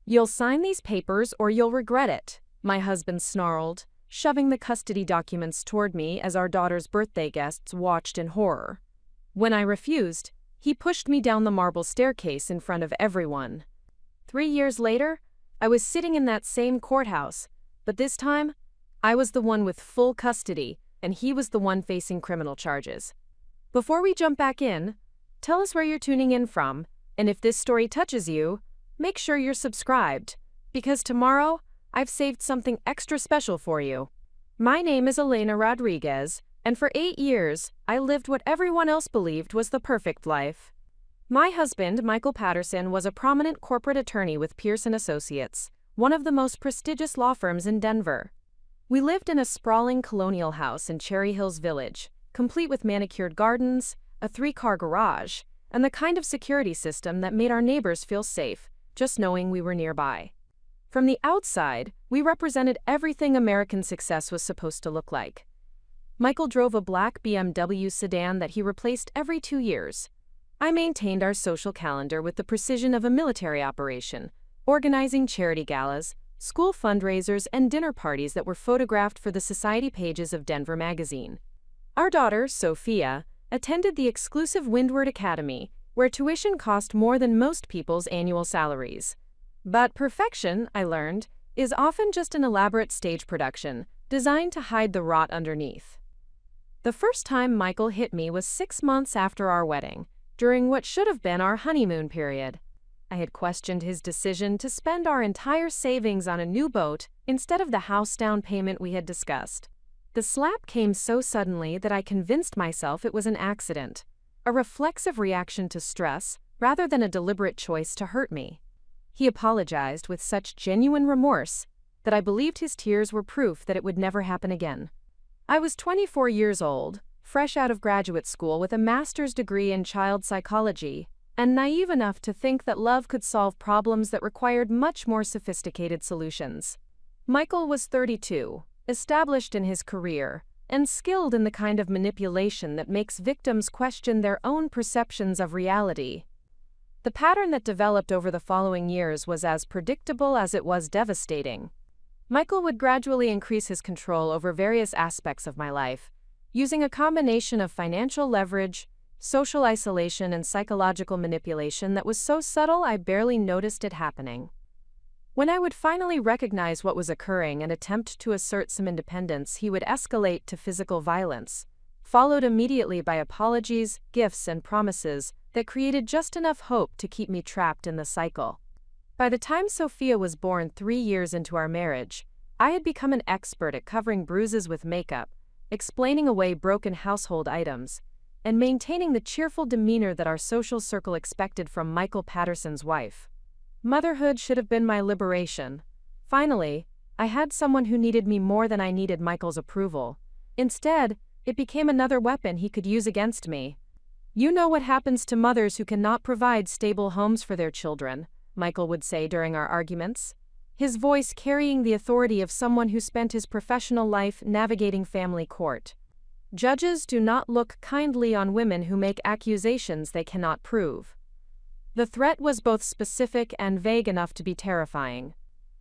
"You'll sign these papers or you'll regret it," my husband snarled, shoving the custody documents toward me as our daughter's birthday guests watched in horror. When I refused, he pushed me down the marble staircase in front of everyone. 3 years later, I was sitting in that same courthouse, but this time, I was the one with full custody, and he was the one facing criminal charges. Before we jump back in, tell us where you're tuning in from, and if this story touches you, make sure you're subscribed, because tomorrow, I've saved something extra special for you. My name is Elena Rodriguez, and for 8 years, I lived what everyone else believed was the perfect life. My husband, Michael Patterson, was a prominent corporate attorney with Pearson Associates, one of the most prestigious law firms in Denver. We lived in a sprawling colonial house in Cherry Hills Village, complete with manicured gardens, a 3-car garage, and the kind of security system that made our neighbors feel safe, just knowing we were nearby. From the outside, we represented everything American success was supposed to look like. Michael drove a black BMW sedan that he replaced every 2 years. I maintained our social calendar with the precision of a military operation, organizing charity galas, school fundraisers, and dinner parties that were photographed for the society pages of Denver Magazine. Our daughter, Sophia, attended the exclusive Windward Academy, where tuition cost more than most people's annual salaries. But perfection, I learned, is often just an elaborate stage production designed to hide the rot underneath. The first time Michael hit me was 6 months after our wedding, during what should have been our honeymoon period. I had questioned his decision to spend our entire savings on a new boat instead of the house down payment we had discussed. The slap came so suddenly that I convinced myself it was an accident, a reflexive reaction to stress rather than a deliberate choice to hurt me. He apologized with such genuine remorse that I believed his tears were proof that it would never happen again. I was 24 years old, fresh out of graduate school with a master's degree in child psychology, and naive enough to think that love could solve problems that required much more sophisticated solutions. Michael was 32, established in his career, and skilled in the kind of manipulation that makes victims question their own perceptions of reality. The pattern that developed over the following years was as predictable as it was devastating. Michael would gradually increase his control over various aspects of my life, using a combination of financial leverage, social isolation, and psychological manipulation that was so subtle I barely noticed it happening. When I would finally recognize what was occurring and attempt to assert some independence, he would escalate to physical violence, followed immediately by apologies, gifts, and promises that created just enough hope to keep me trapped in the cycle. By the time Sophia was born 3 years into our marriage, I had become an expert at covering bruises with makeup, explaining away broken household items, and maintaining the cheerful demeanor that our social circle expected from Michael Patterson's wife. Motherhood should have been my liberation. Finally, I had someone who needed me more than I needed Michael's approval. Instead, it became another weapon he could use against me. "You know what happens to mothers who cannot provide stable homes for their children," Michael would say during our arguments, his voice carrying the authority of someone who spent his professional life navigating family court. "Judges do not look kindly on women who make accusations they cannot prove." The threat was both specific and vague enough to be terrifying.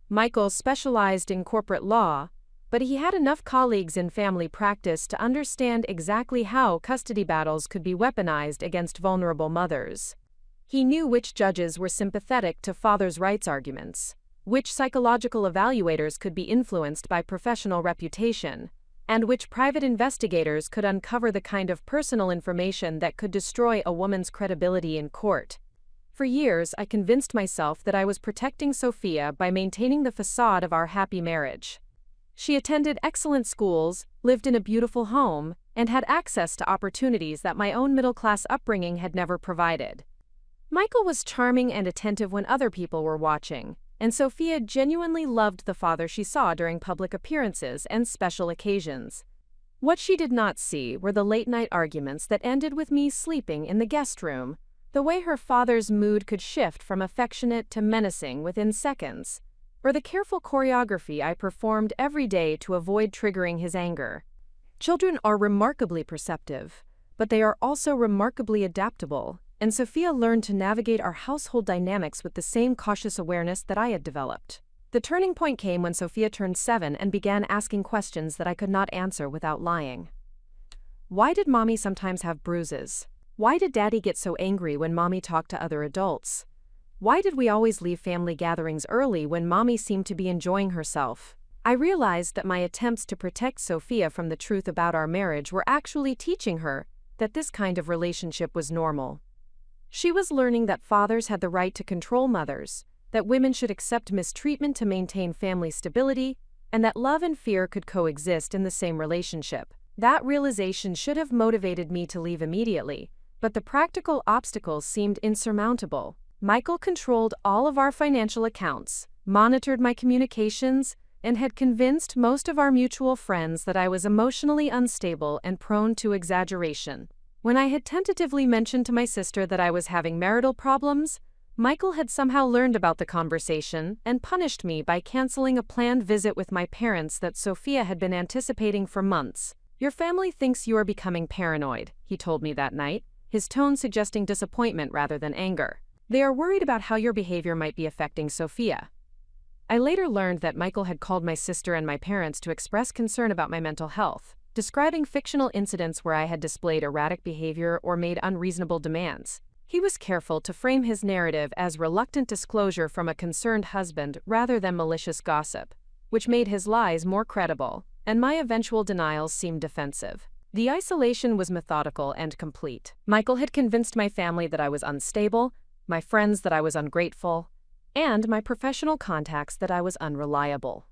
Michael specialized in corporate law, but he had enough colleagues in family practice to understand exactly how custody battles could be weaponized against vulnerable mothers. He knew which judges were sympathetic to fathers' rights arguments, which psychological evaluators could be influenced by professional reputation, and which private investigators could uncover the kind of personal information that could destroy a woman's credibility in court. For years, I convinced myself that I was protecting Sophia by maintaining the facade of our happy marriage. She attended excellent schools, lived in a beautiful home, and had access to opportunities that my own middle-class upbringing had never provided. Michael was charming and attentive when other people were watching, and Sophia genuinely loved the father she saw during public appearances and special occasions. What she did not see were the late-night arguments that ended with me sleeping in the guest room, the way her father's mood could shift from affectionate to menacing within seconds, or the careful choreography I performed every day to avoid triggering his anger. Children are remarkably perceptive, but they are also remarkably adaptable, and Sophia learned to navigate our household dynamics with the same cautious awareness that I had developed. The turning point came when Sophia turned 7 and began asking questions that I could not answer without lying. Why did Mommy sometimes have bruises? Why did Daddy get so angry when Mommy talked to other adults? Why did we always leave family gatherings early when Mommy seemed to be enjoying herself? I realized that my attempts to protect Sophia from the truth about our marriage were actually teaching her that this kind of relationship was normal. She was learning that fathers had the right to control mothers, that women should accept mistreatment to maintain family stability, and that love and fear could coexist in the same relationship. That realization should have motivated me to leave immediately, but the practical obstacles seemed insurmountable. Michael controlled all of our financial accounts, monitored my communications, and had convinced most of our mutual friends that I was emotionally unstable and prone to exaggeration. When I had tentatively mentioned to my sister that I was having marital problems, Michael had somehow learned about the conversation and punished me by canceling a planned visit with my parents that Sophia had been anticipating for months. "Your family thinks you are becoming paranoid," he told me that night, his tone suggesting disappointment rather than anger. "They are worried about how your behavior might be affecting Sophia." I later learned that Michael had called my sister and my parents to express concern about my mental health, describing fictional incidents where I had displayed erratic behavior or made unreasonable demands. He was careful to frame his narrative as reluctant disclosure from a concerned husband rather than malicious gossip, which made his lies more credible, and my eventual denials seemed defensive. The isolation was methodical and complete. Michael had convinced my family that I was unstable, my friends that I was ungrateful, and my professional contacts that I was unreliable.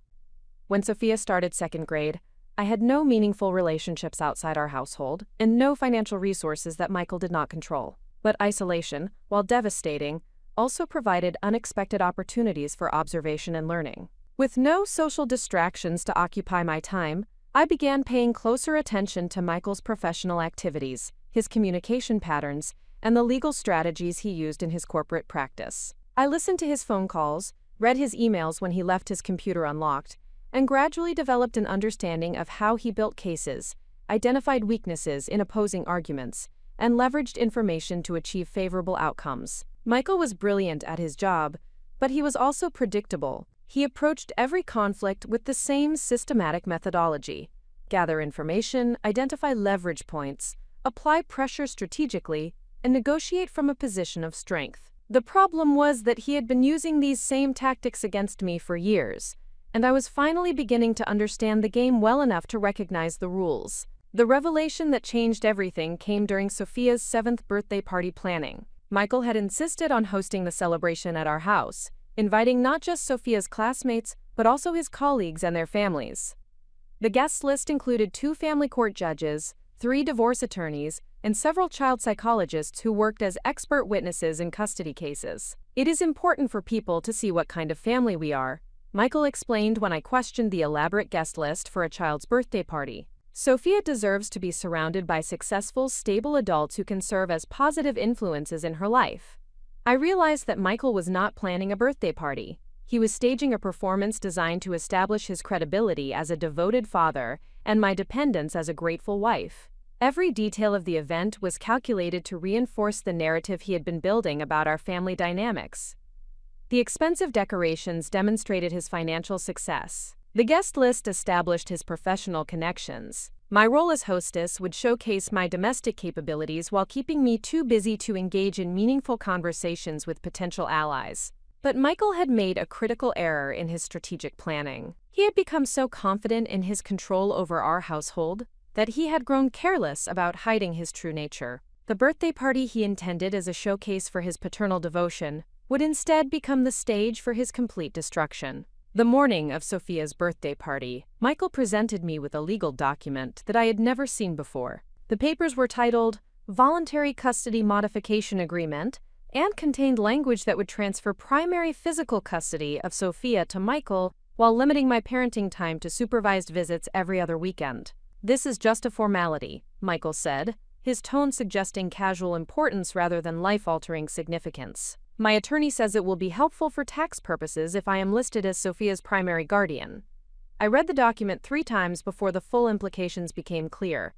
When Sophia started 2nd grade, I had no meaningful relationships outside our household and no financial resources that Michael did not control. But isolation, while devastating, also provided unexpected opportunities for observation and learning. With no social distractions to occupy my time, I began paying closer attention to Michael's professional activities, his communication patterns, and the legal strategies he used in his corporate practice. I listened to his phone calls, read his emails when he left his computer unlocked, and gradually developed an understanding of how he built cases, identified weaknesses in opposing arguments, and leveraged information to achieve favorable outcomes. Michael was brilliant at his job, but he was also predictable. He approached every conflict with the same systematic methodology: gather information, identify leverage points, apply pressure strategically, and negotiate from a position of strength. The problem was that he had been using these same tactics against me for years, and I was finally beginning to understand the game well enough to recognize the rules. The revelation that changed everything came during Sophia's 7th birthday party planning. Michael had insisted on hosting the celebration at our house, inviting not just Sophia's classmates, but also his colleagues and their families. The guest list included 2 family court judges, 3 divorce attorneys, and several child psychologists who worked as expert witnesses in custody cases. "It is important for people to see what kind of family we are," Michael explained when I questioned the elaborate guest list for a child's birthday party. "Sophia deserves to be surrounded by successful, stable adults who can serve as positive influences in her life." I realized that Michael was not planning a birthday party. He was staging a performance designed to establish his credibility as a devoted father and my dependence as a grateful wife. Every detail of the event was calculated to reinforce the narrative he had been building about our family dynamics. The expensive decorations demonstrated his financial success. The guest list established his professional connections. My role as hostess would showcase my domestic capabilities while keeping me too busy to engage in meaningful conversations with potential allies. But Michael had made a critical error in his strategic planning. He had become so confident in his control over our household that he had grown careless about hiding his true nature. The birthday party he intended as a showcase for his paternal devotion would instead become the stage for his complete destruction. The morning of Sophia's birthday party, Michael presented me with a legal document that I had never seen before. The papers were titled Voluntary Custody Modification Agreement and contained language that would transfer primary physical custody of Sophia to Michael while limiting my parenting time to supervised visits every other weekend. "This is just a formality," Michael said, his tone suggesting casual importance rather than life-altering significance. "My attorney says it will be helpful for tax purposes if I am listed as Sophia's primary guardian." I read the document 3 times before the full implications became clear.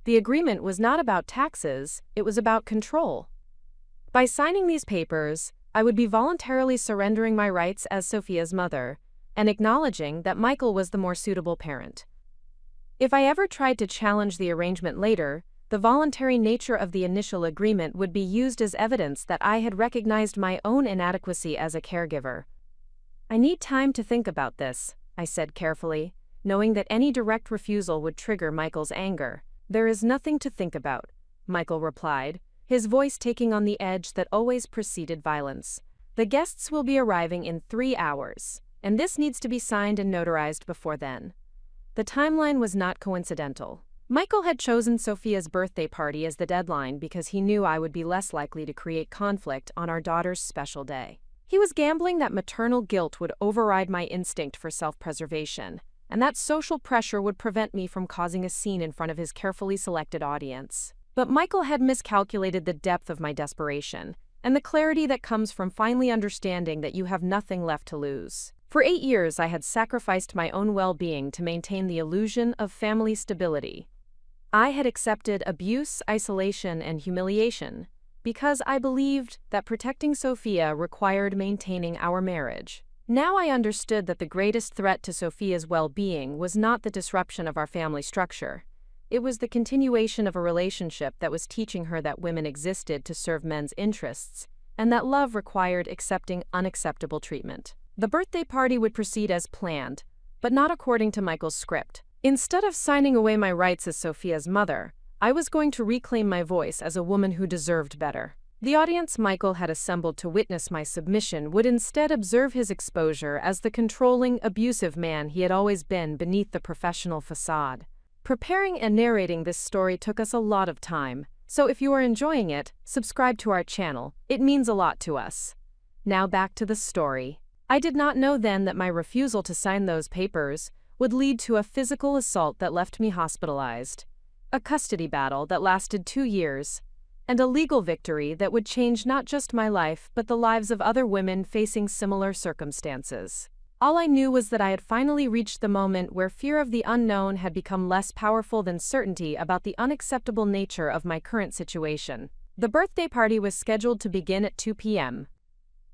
The agreement was not about taxes, it was about control. By signing these papers, I would be voluntarily surrendering my rights as Sophia's mother and acknowledging that Michael was the more suitable parent. If I ever tried to challenge the arrangement later, the voluntary nature of the initial agreement would be used as evidence that I had recognized my own inadequacy as a caregiver. "I need time to think about this," I said carefully, knowing that any direct refusal would trigger Michael's anger. "There is nothing to think about," Michael replied, his voice taking on the edge that always preceded violence. "The guests will be arriving in 3 hours, and this needs to be signed and notarized before then." The timeline was not coincidental. Michael had chosen Sophia's birthday party as the deadline because he knew I would be less likely to create conflict on our daughter's special day. He was gambling that maternal guilt would override my instinct for self-preservation, and that social pressure would prevent me from causing a scene in front of his carefully selected audience. But Michael had miscalculated the depth of my desperation, and the clarity that comes from finally understanding that you have nothing left to lose. For 8 years, I had sacrificed my own well-being to maintain the illusion of family stability. I had accepted abuse, isolation, and humiliation because I believed that protecting Sophia required maintaining our marriage. Now I understood that the greatest threat to Sophia's well-being was not the disruption of our family structure. It was the continuation of a relationship that was teaching her that women existed to serve men's interests, and that love required accepting unacceptable treatment. The birthday party would proceed as planned, but not according to Michael's script. Instead of signing away my rights as Sophia's mother, I was going to reclaim my voice as a woman who deserved better. The audience Michael had assembled to witness my submission would instead observe his exposure as the controlling, abusive man he had always been beneath the professional facade. Preparing and narrating this story took us a lot of time, so if you are enjoying it, subscribe to our channel. It means a lot to us. Now back to the story. I did not know then that my refusal to sign those papers would lead to a physical assault that left me hospitalized, a custody battle that lasted 2 years, and a legal victory that would change not just my life but the lives of other women facing similar circumstances. All I knew was that I had finally reached the moment where fear of the unknown had become less powerful than certainty about the unacceptable nature of my current situation. The birthday party was scheduled to begin at 2 p.m.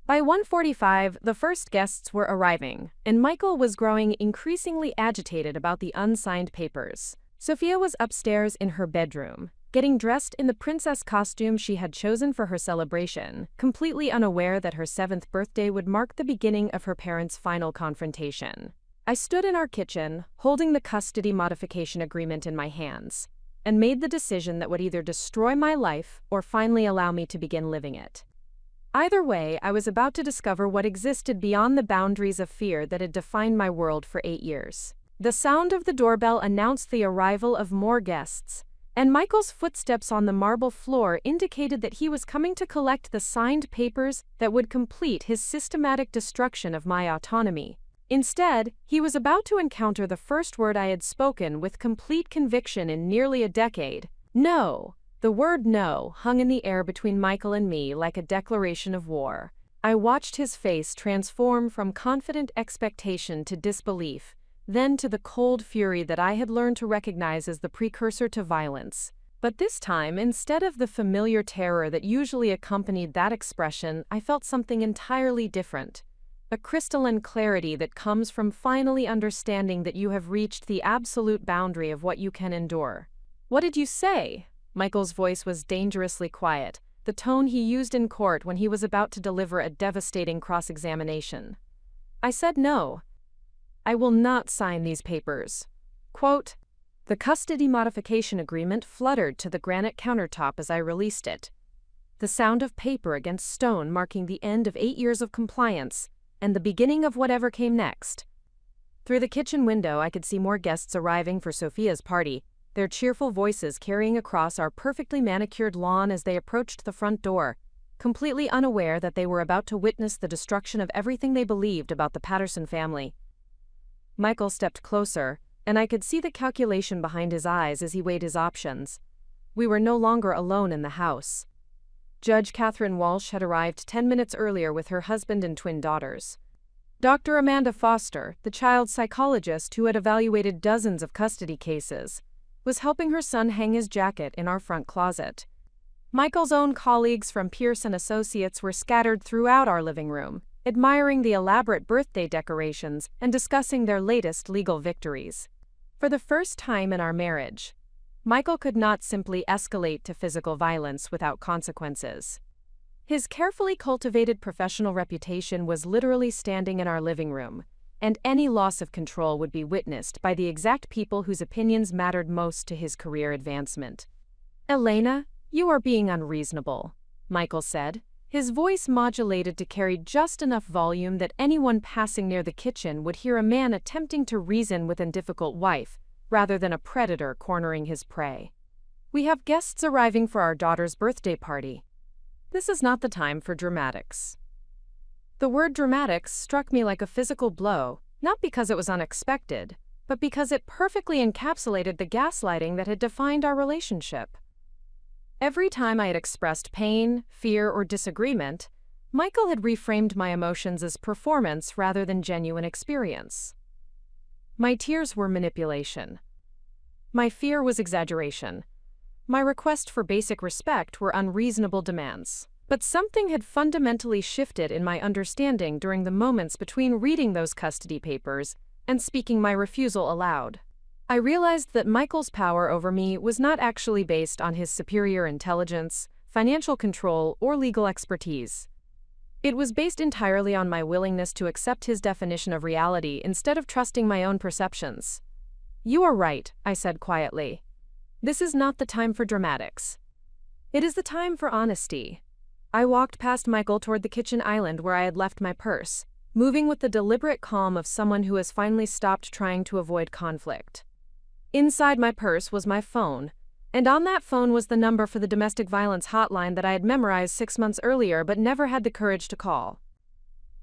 By 1:45, the first guests were arriving, and Michael was growing increasingly agitated about the unsigned papers. Sophia was upstairs in her bedroom, getting dressed in the princess costume she had chosen for her celebration, completely unaware that her 7th birthday would mark the beginning of her parents' final confrontation. I stood in our kitchen, holding the custody modification agreement in my hands, and made the decision that would either destroy my life or finally allow me to begin living it. Either way, I was about to discover what existed beyond the boundaries of fear that had defined my world for 8 years. The sound of the doorbell announced the arrival of more guests, and Michael's footsteps on the marble floor indicated that he was coming to collect the signed papers that would complete his systematic destruction of my autonomy. Instead, he was about to encounter the first word I had spoken with complete conviction in nearly a decade: no. The word no hung in the air between Michael and me like a declaration of war. I watched his face transform from confident expectation to disbelief, then to the cold fury that I had learned to recognize as the precursor to violence. But this time, instead of the familiar terror that usually accompanied that expression, I felt something entirely different. A crystalline clarity that comes from finally understanding that you have reached the absolute boundary of what you can endure. "What did you say?" Michael's voice was dangerously quiet, the tone he used in court when he was about to deliver a devastating cross-examination. I said no. "I will not sign these papers." Quote, the custody modification agreement fluttered to the granite countertop as I released it. The sound of paper against stone marking the end of 8 years of compliance and the beginning of whatever came next. Through the kitchen window, I could see more guests arriving for Sophia's party, their cheerful voices carrying across our perfectly manicured lawn as they approached the front door, completely unaware that they were about to witness the destruction of everything they believed about the Patterson family. Michael stepped closer, and I could see the calculation behind his eyes as he weighed his options. We were no longer alone in the house. Judge Catherine Walsh had arrived 10 minutes earlier with her husband and twin daughters. Dr. Amanda Foster, the child psychologist who had evaluated dozens of custody cases, was helping her son hang his jacket in our front closet. Michael's own colleagues from Pierce and Associates were scattered throughout our living room, admiring the elaborate birthday decorations and discussing their latest legal victories. For the first time in our marriage, Michael could not simply escalate to physical violence without consequences. His carefully cultivated professional reputation was literally standing in our living room, and any loss of control would be witnessed by the exact people whose opinions mattered most to his career advancement. "Elena, you are being unreasonable," Michael said, his voice modulated to carry just enough volume that anyone passing near the kitchen would hear a man attempting to reason with a difficult wife, rather than a predator cornering his prey. "We have guests arriving for our daughter's birthday party. This is not the time for dramatics." The word dramatics struck me like a physical blow, not because it was unexpected, but because it perfectly encapsulated the gaslighting that had defined our relationship. Every time I had expressed pain, fear, or disagreement, Michael had reframed my emotions as performance rather than genuine experience. My tears were manipulation. My fear was exaggeration. My request for basic respect were unreasonable demands. But something had fundamentally shifted in my understanding during the moments between reading those custody papers and speaking my refusal aloud. I realized that Michael's power over me was not actually based on his superior intelligence, financial control, or legal expertise. It was based entirely on my willingness to accept his definition of reality instead of trusting my own perceptions. "You are right," I said quietly. "This is not the time for dramatics. It is the time for honesty." I walked past Michael toward the kitchen island where I had left my purse, moving with the deliberate calm of someone who has finally stopped trying to avoid conflict. Inside my purse was my phone, and on that phone was the number for the domestic violence hotline that I had memorized 6 months earlier but never had the courage to call.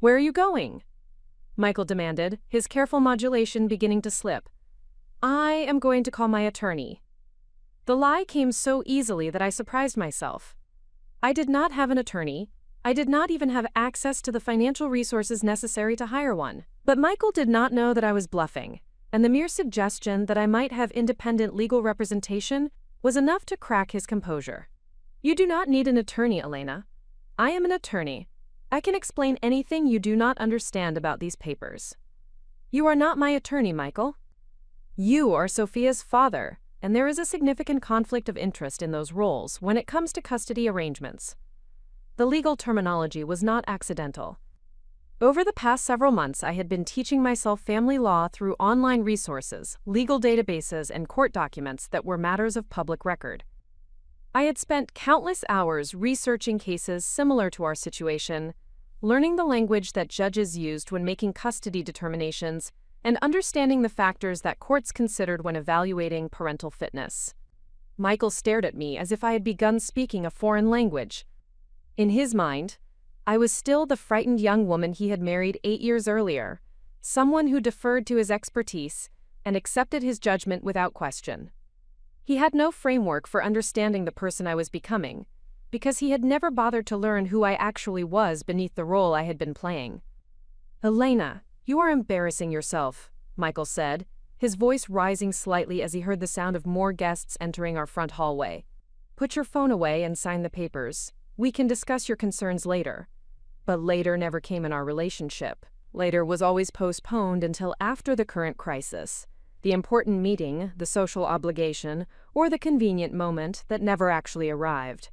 "Where are you going?" Michael demanded, his careful modulation beginning to slip. "I am going to call my attorney." The lie came so easily that I surprised myself. I did not have an attorney. I did not even have access to the financial resources necessary to hire one. But Michael did not know that I was bluffing, and the mere suggestion that I might have independent legal representation was enough to crack his composure. "You do not need an attorney, Elena. I am an attorney. I can explain anything you do not understand about these papers." "You are not my attorney, Michael. You are Sophia's father, and there is a significant conflict of interest in those roles when it comes to custody arrangements." The legal terminology was not accidental. Over the past several months, I had been teaching myself family law through online resources, legal databases, and court documents that were matters of public record. I had spent countless hours researching cases similar to our situation, learning the language that judges used when making custody determinations, and understanding the factors that courts considered when evaluating parental fitness. Michael stared at me as if I had begun speaking a foreign language. In his mind, I was still the frightened young woman he had married 8 years earlier, someone who deferred to his expertise and accepted his judgment without question. He had no framework for understanding the person I was becoming, because he had never bothered to learn who I actually was beneath the role I had been playing. "Elena, you are embarrassing yourself," Michael said, his voice rising slightly as he heard the sound of more guests entering our front hallway. "Put your phone away and sign the papers. We can discuss your concerns later." But later never came in our relationship. Later was always postponed until after the current crisis, the important meeting, the social obligation, or the convenient moment that never actually arrived.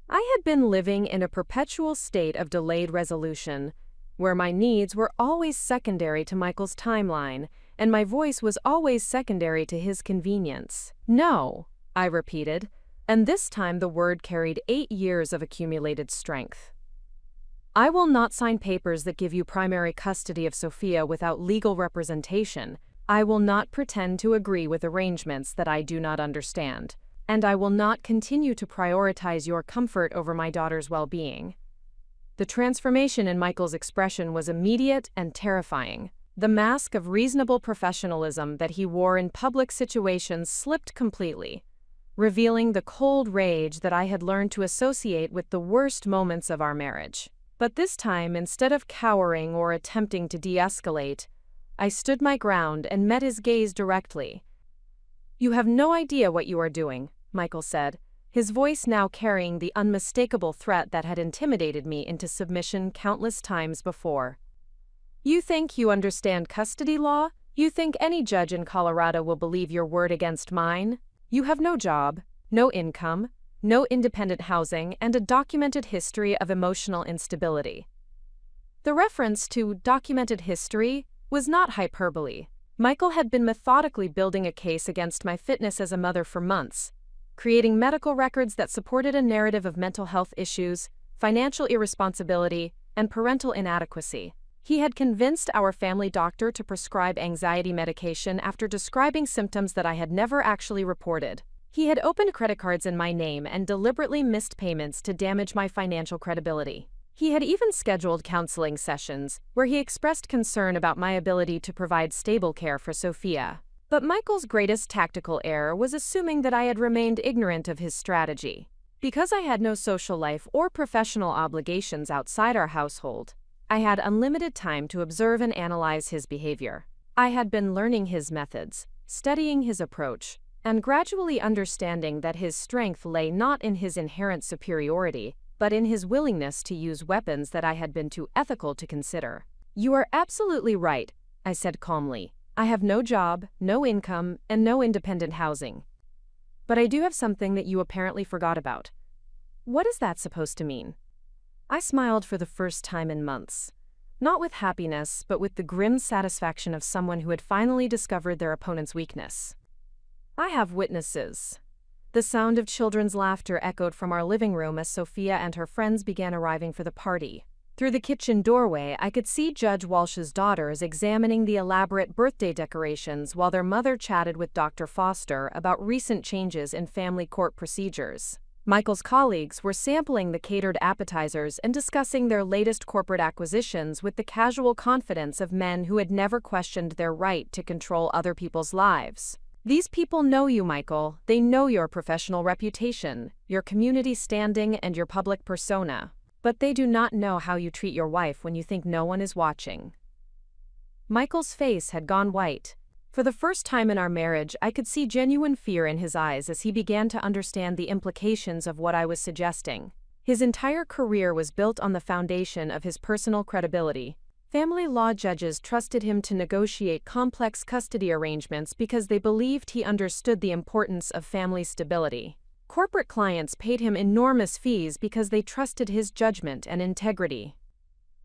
I had been living in a perpetual state of delayed resolution, where my needs were always secondary to Michael's timeline, and my voice was always secondary to his convenience. "No," I repeated, and this time the word carried 8 years of accumulated strength. "I will not sign papers that give you primary custody of Sophia without legal representation. I will not pretend to agree with arrangements that I do not understand, and I will not continue to prioritize your comfort over my daughter's well-being." The transformation in Michael's expression was immediate and terrifying. The mask of reasonable professionalism that he wore in public situations slipped completely, revealing the cold rage that I had learned to associate with the worst moments of our marriage. But this time, instead of cowering or attempting to de-escalate, I stood my ground and met his gaze directly. "You have no idea what you are doing," Michael said, his voice now carrying the unmistakable threat that had intimidated me into submission countless times before. "You think you understand custody law? You think any judge in Colorado will believe your word against mine? You have no job, no income, no independent housing, and a documented history of emotional instability." The reference to documented history was not hyperbole. Michael had been methodically building a case against my fitness as a mother for months, creating medical records that supported a narrative of mental health issues, financial irresponsibility, and parental inadequacy. He had convinced our family doctor to prescribe anxiety medication after describing symptoms that I had never actually reported. He had opened credit cards in my name and deliberately missed payments to damage my financial credibility. He had even scheduled counseling sessions where he expressed concern about my ability to provide stable care for Sophia. But Michael's greatest tactical error was assuming that I had remained ignorant of his strategy. Because I had no social life or professional obligations outside our household, I had unlimited time to observe and analyze his behavior. I had been learning his methods, studying his approach, and gradually understanding that his strength lay not in his inherent superiority, but in his willingness to use weapons that I had been too ethical to consider. "You are absolutely right," I said calmly. "I have no job, no income, and no independent housing. But I do have something that you apparently forgot about. What is that supposed to mean?" I smiled for the first time in months. Not with happiness, but with the grim satisfaction of someone who had finally discovered their opponent's weakness. "I have witnesses." The sound of children's laughter echoed from our living room as Sophia and her friends began arriving for the party. Through the kitchen doorway, I could see Judge Walsh's daughters examining the elaborate birthday decorations while their mother chatted with Dr. Foster about recent changes in family court procedures. Michael's colleagues were sampling the catered appetizers and discussing their latest corporate acquisitions with the casual confidence of men who had never questioned their right to control other people's lives. "These people know you, Michael. They know your professional reputation, your community standing, and your public persona. But they do not know how you treat your wife when you think no one is watching." Michael's face had gone white. For the first time in our marriage, I could see genuine fear in his eyes as he began to understand the implications of what I was suggesting. His entire career was built on the foundation of his personal credibility. Family law judges trusted him to negotiate complex custody arrangements because they believed he understood the importance of family stability. Corporate clients paid him enormous fees because they trusted his judgment and integrity.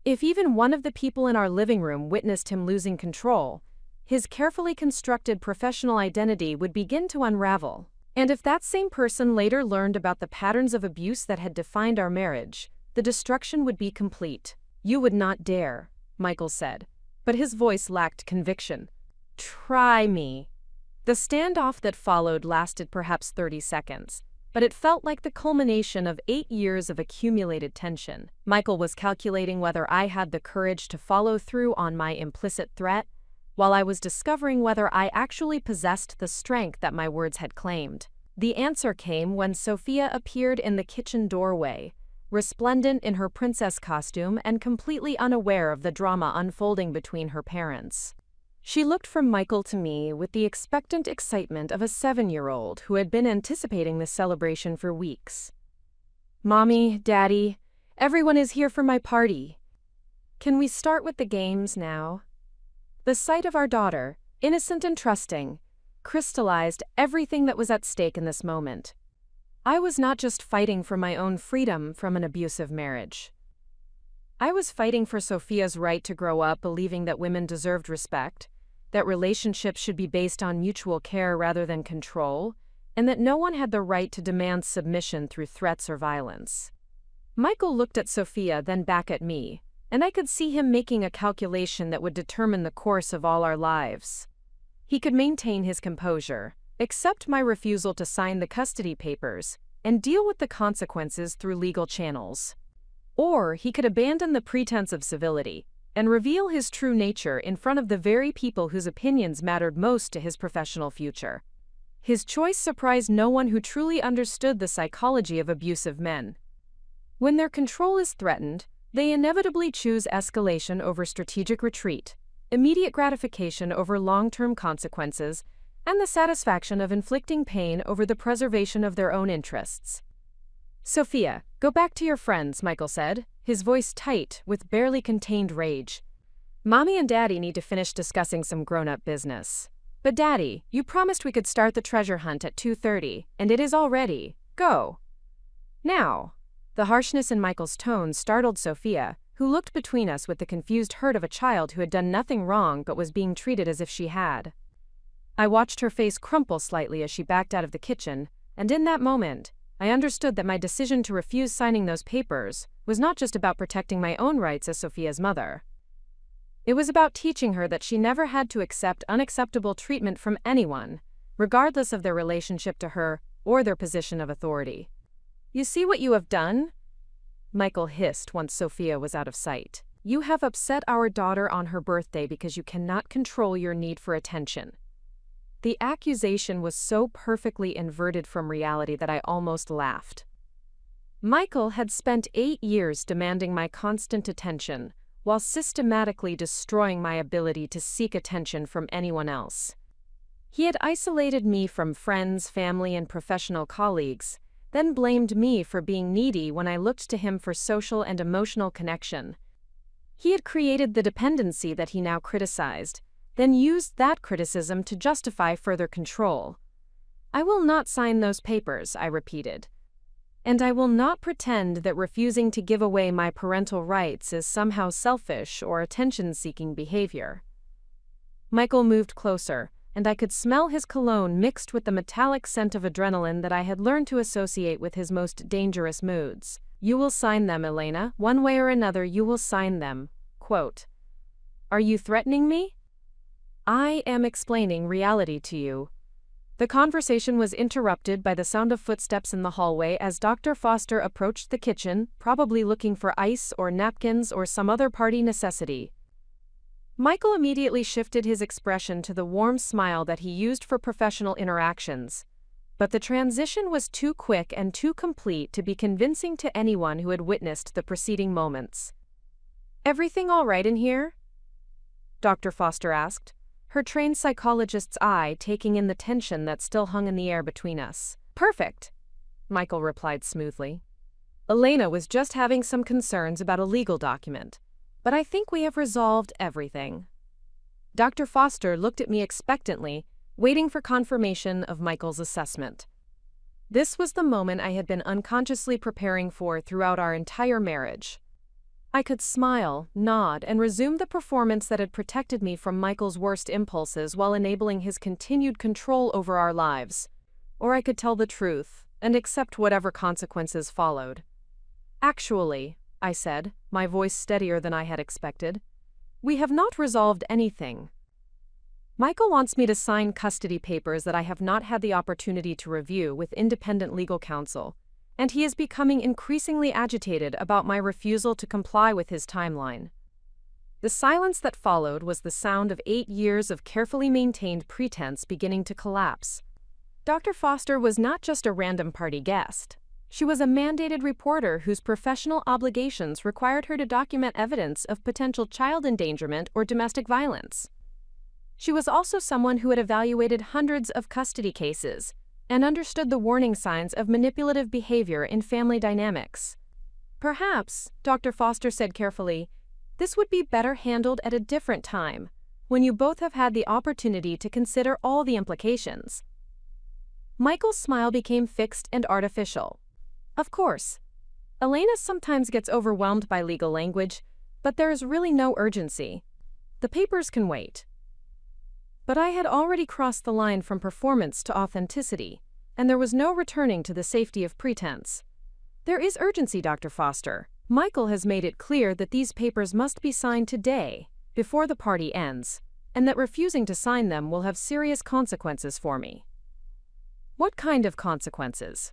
If even one of the people in our living room witnessed him losing control, his carefully constructed professional identity would begin to unravel. And if that same person later learned about the patterns of abuse that had defined our marriage, the destruction would be complete. "You would not dare," Michael said, but his voice lacked conviction. "Try me." The standoff that followed lasted perhaps 30 seconds, but it felt like the culmination of 8 years of accumulated tension. Michael was calculating whether I had the courage to follow through on my implicit threat, while I was discovering whether I actually possessed the strength that my words had claimed. The answer came when Sophia appeared in the kitchen doorway, resplendent in her princess costume and completely unaware of the drama unfolding between her parents. She looked from Michael to me with the expectant excitement of a 7-year-old who had been anticipating the celebration for weeks. "Mommy, Daddy, everyone is here for my party. Can we start with the games now?" The sight of our daughter, innocent and trusting, crystallized everything that was at stake in this moment. I was not just fighting for my own freedom from an abusive marriage. I was fighting for Sophia's right to grow up believing that women deserved respect, that relationships should be based on mutual care rather than control, and that no one had the right to demand submission through threats or violence. Michael looked at Sophia, then back at me, and I could see him making a calculation that would determine the course of all our lives. He could maintain his composure, accept my refusal to sign the custody papers, and deal with the consequences through legal channels. Or he could abandon the pretense of civility and reveal his true nature in front of the very people whose opinions mattered most to his professional future. His choice surprised no one who truly understood the psychology of abusive men. When their control is threatened, they inevitably choose escalation over strategic retreat, immediate gratification over long-term consequences, and the satisfaction of inflicting pain over the preservation of their own interests. "Sophia, go back to your friends," Michael said, his voice tight with barely contained rage. "Mommy and Daddy need to finish discussing some grown-up business. But Daddy, you promised we could start the treasure hunt at 2:30, and it is already. Go. Now." The harshness in Michael's tone startled Sophia, who looked between us with the confused hurt of a child who had done nothing wrong but was being treated as if she had. I watched her face crumple slightly as she backed out of the kitchen, and in that moment, I understood that my decision to refuse signing those papers was not just about protecting my own rights as Sophia's mother. It was about teaching her that she never had to accept unacceptable treatment from anyone, regardless of their relationship to her or their position of authority. "You see what you have done?" Michael hissed once Sophia was out of sight. "You have upset our daughter on her birthday because you cannot control your need for attention." The accusation was so perfectly inverted from reality that I almost laughed. Michael had spent 8 years demanding my constant attention, while systematically destroying my ability to seek attention from anyone else. He had isolated me from friends, family, and professional colleagues, then blamed me for being needy when I looked to him for social and emotional connection. He had created the dependency that he now criticized, then used that criticism to justify further control. "I will not sign those papers," I repeated. "And I will not pretend that refusing to give away my parental rights is somehow selfish or attention-seeking behavior." Michael moved closer, and I could smell his cologne mixed with the metallic scent of adrenaline that I had learned to associate with his most dangerous moods. "You will sign them, Elena. One way or another, you will sign them." Quote, "Are you threatening me?" "I am explaining reality to you." The conversation was interrupted by the sound of footsteps in the hallway as Dr. Foster approached the kitchen, probably looking for ice or napkins or some other party necessity. Michael immediately shifted his expression to the warm smile that he used for professional interactions. But the transition was too quick and too complete to be convincing to anyone who had witnessed the preceding moments. "Everything all right in here?" Dr. Foster asked, her trained psychologist's eye taking in the tension that still hung in the air between us. "Perfect," Michael replied smoothly. "Elena was just having some concerns about a legal document, but I think we have resolved everything." Dr. Foster looked at me expectantly, waiting for confirmation of Michael's assessment. This was the moment I had been unconsciously preparing for throughout our entire marriage. I could smile, nod, and resume the performance that had protected me from Michael's worst impulses while enabling his continued control over our lives. Or I could tell the truth and accept whatever consequences followed. "Actually," I said, my voice steadier than I had expected, "we have not resolved anything. Michael wants me to sign custody papers that I have not had the opportunity to review with independent legal counsel, and he is becoming increasingly agitated about my refusal to comply with his timeline." The silence that followed was the sound of 8 years of carefully maintained pretense beginning to collapse. Dr. Foster was not just a random party guest. She was a mandated reporter whose professional obligations required her to document evidence of potential child endangerment or domestic violence. She was also someone who had evaluated hundreds of custody cases and understood the warning signs of manipulative behavior in family dynamics. "Perhaps," Dr. Foster said carefully, "this would be better handled at a different time, when you both have had the opportunity to consider all the implications." Michael's smile became fixed and artificial. "Of course. Elena sometimes gets overwhelmed by legal language, but there is really no urgency. The papers can wait." But I had already crossed the line from performance to authenticity, and there was no returning to the safety of pretense. "There is urgency, Dr. Foster. Michael has made it clear that these papers must be signed today, before the party ends, and that refusing to sign them will have serious consequences for me." "What kind of consequences?"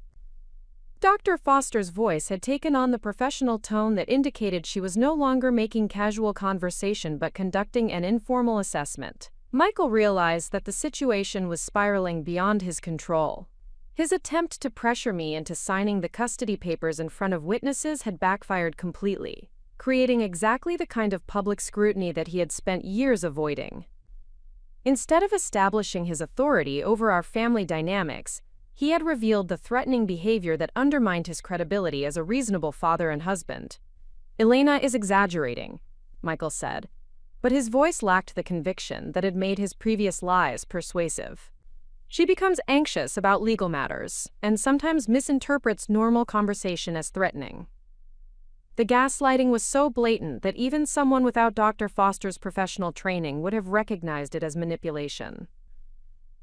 Dr. Foster's voice had taken on the professional tone that indicated she was no longer making casual conversation but conducting an informal assessment. Michael realized that the situation was spiraling beyond his control. His attempt to pressure me into signing the custody papers in front of witnesses had backfired completely, creating exactly the kind of public scrutiny that he had spent years avoiding. Instead of establishing his authority over our family dynamics, he had revealed the threatening behavior that undermined his credibility as a reasonable father and husband. "Elena is exaggerating," Michael said, but his voice lacked the conviction that had made his previous lies persuasive. "She becomes anxious about legal matters and sometimes misinterprets normal conversation as threatening." The gaslighting was so blatant that even someone without Dr. Foster's professional training would have recognized it as manipulation.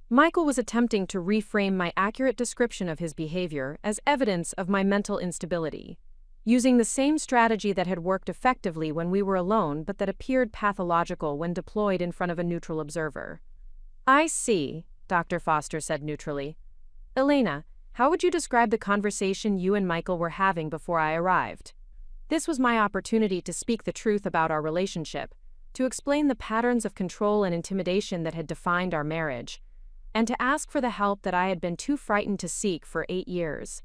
Michael was attempting to reframe my accurate description of his behavior as evidence of my mental instability, using the same strategy that had worked effectively when we were alone but that appeared pathological when deployed in front of a neutral observer. "I see," Dr. Foster said neutrally. "Elena, how would you describe the conversation you and Michael were having before I arrived?" This was my opportunity to speak the truth about our relationship, to explain the patterns of control and intimidation that had defined our marriage, and to ask for the help that I had been too frightened to seek for 8 years.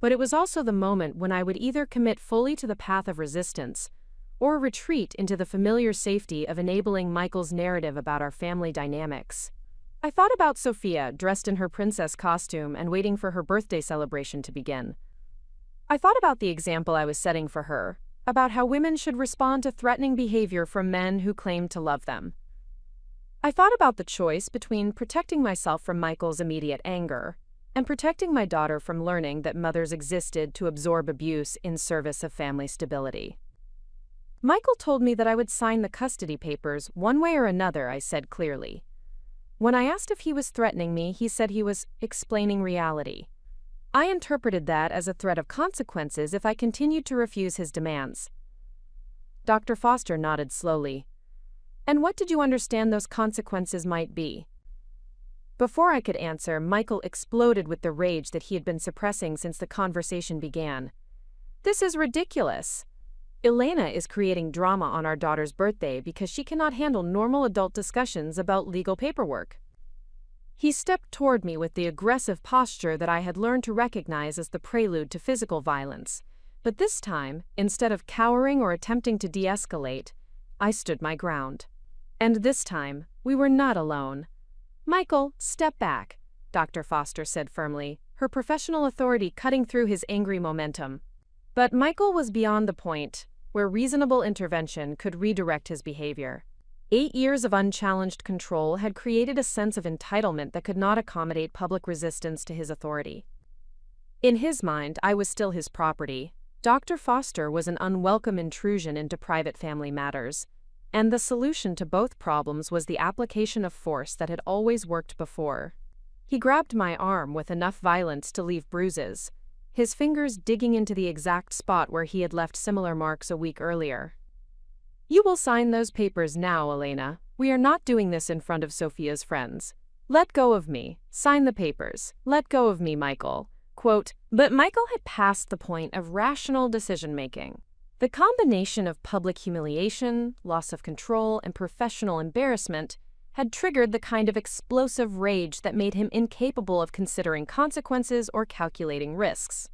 But it was also the moment when I would either commit fully to the path of resistance or retreat into the familiar safety of enabling Michael's narrative about our family dynamics. I thought about Sophia, dressed in her princess costume and waiting for her birthday celebration to begin. I thought about the example I was setting for her, about how women should respond to threatening behavior from men who claimed to love them. I thought about the choice between protecting myself from Michael's immediate anger and protecting my daughter from learning that mothers existed to absorb abuse in service of family stability. "Michael told me that I would sign the custody papers one way or another," I said clearly. When I asked if he was threatening me, he said he was explaining reality. I interpreted that as a threat of consequences if I continued to refuse his demands. Dr. Foster nodded slowly. "And what did you understand those consequences might be?" Before I could answer, Michael exploded with the rage that he had been suppressing since the conversation began. "This is ridiculous. Elena is creating drama on our daughter's birthday because she cannot handle normal adult discussions about legal paperwork." He stepped toward me with the aggressive posture that I had learned to recognize as the prelude to physical violence. But this time, instead of cowering or attempting to de-escalate, I stood my ground. And this time, we were not alone. "Michael, step back," Dr. Foster said firmly, her professional authority cutting through his angry momentum. But Michael was beyond the point where reasonable intervention could redirect his behavior. 8 years of unchallenged control had created a sense of entitlement that could not accommodate public resistance to his authority. In his mind, I was still his property. Dr. Foster was an unwelcome intrusion into private family matters, and the solution to both problems was the application of force that had always worked before. He grabbed my arm with enough violence to leave bruises, his fingers digging into the exact spot where he had left similar marks a week earlier. "You will sign those papers now, Elena. We are not doing this in front of Sophia's friends. Let go of me. Sign the papers. Let go of me, Michael." Quote, but Michael had passed the point of rational decision-making. The combination of public humiliation, loss of control, and professional embarrassment had triggered the kind of explosive rage that made him incapable of considering consequences or calculating risks.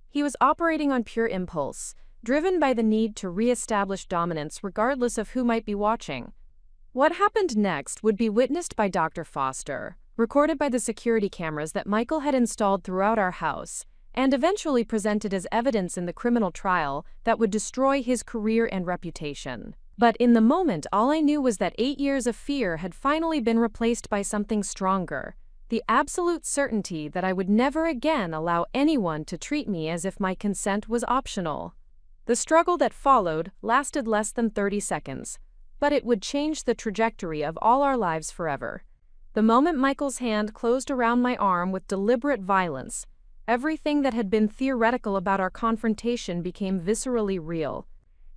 He was operating on pure impulse, driven by the need to re-establish dominance regardless of who might be watching. What happened next would be witnessed by Dr. Foster, recorded by the security cameras that Michael had installed throughout our house, and eventually presented as evidence in the criminal trial that would destroy his career and reputation. But in the moment, all I knew was that 8 years of fear had finally been replaced by something stronger, the absolute certainty that I would never again allow anyone to treat me as if my consent was optional. The struggle that followed lasted less than 30 seconds, but it would change the trajectory of all our lives forever. The moment Michael's hand closed around my arm with deliberate violence, everything that had been theoretical about our confrontation became viscerally real.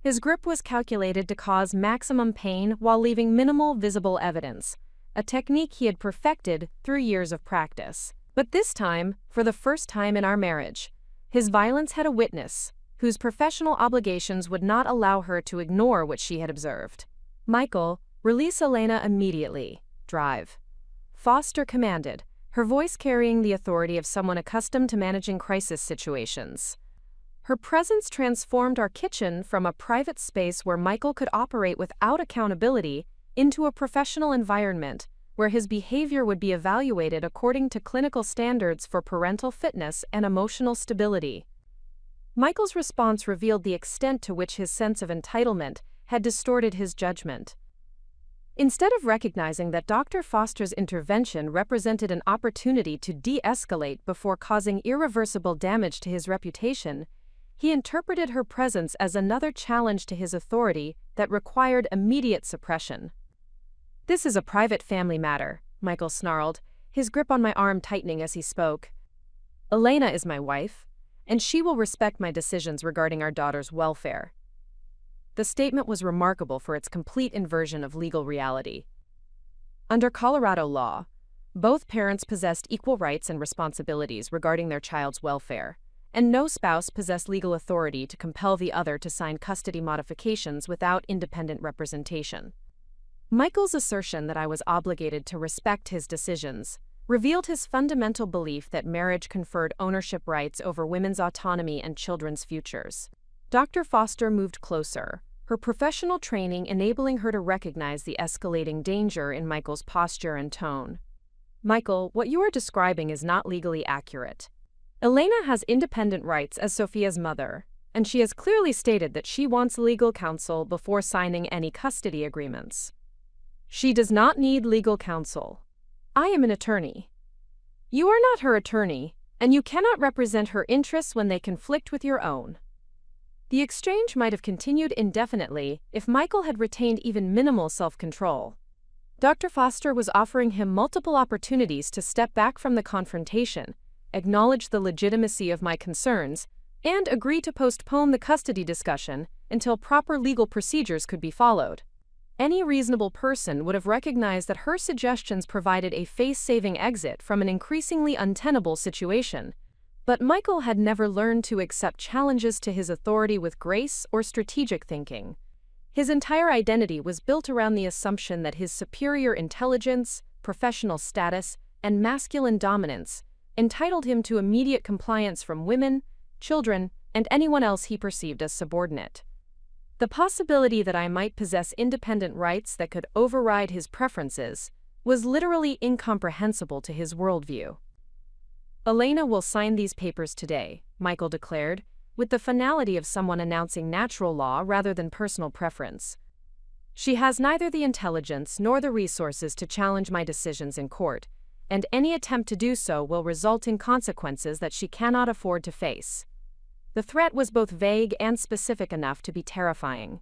His grip was calculated to cause maximum pain while leaving minimal visible evidence, a technique he had perfected through years of practice. But this time, for the first time in our marriage, his violence had a witness, whose professional obligations would not allow her to ignore what she had observed. "Michael, release Elena immediately. Drive." Foster commanded, her voice carrying the authority of someone accustomed to managing crisis situations. Her presence transformed our kitchen from a private space where Michael could operate without accountability into a professional environment where his behavior would be evaluated according to clinical standards for parental fitness and emotional stability. Michael's response revealed the extent to which his sense of entitlement had distorted his judgment. Instead of recognizing that Dr. Foster's intervention represented an opportunity to de-escalate before causing irreversible damage to his reputation, he interpreted her presence as another challenge to his authority that required immediate suppression. "This is a private family matter," Michael snarled, his grip on my arm tightening as he spoke. "Elena is my wife, and she will respect my decisions regarding our daughter's welfare." The statement was remarkable for its complete inversion of legal reality. Under Colorado law, both parents possessed equal rights and responsibilities regarding their child's welfare, and no spouse possessed legal authority to compel the other to sign custody modifications without independent representation. Michael's assertion that I was obligated to respect his decisions revealed his fundamental belief that marriage conferred ownership rights over women's autonomy and children's futures. Dr. Foster moved closer, her professional training enabling her to recognize the escalating danger in Michael's posture and tone. "Michael, what you are describing is not legally accurate. Elena has independent rights as Sophia's mother, and she has clearly stated that she wants legal counsel before signing any custody agreements. She does not need legal counsel. I am an attorney. You are not her attorney, and you cannot represent her interests when they conflict with your own." The exchange might have continued indefinitely if Michael had retained even minimal self-control. Dr. Foster was offering him multiple opportunities to step back from the confrontation, acknowledge the legitimacy of my concerns, and agree to postpone the custody discussion until proper legal procedures could be followed. Any reasonable person would have recognized that her suggestions provided a face-saving exit from an increasingly untenable situation, but Michael had never learned to accept challenges to his authority with grace or strategic thinking. His entire identity was built around the assumption that his superior intelligence, professional status, and masculine dominance entitled him to immediate compliance from women, children, and anyone else he perceived as subordinate. The possibility that I might possess independent rights that could override his preferences was literally incomprehensible to his worldview. "Elena will sign these papers today," Michael declared, with the finality of someone announcing natural law rather than personal preference. "She has neither the intelligence nor the resources to challenge my decisions in court, and any attempt to do so will result in consequences that she cannot afford to face." The threat was both vague and specific enough to be terrifying.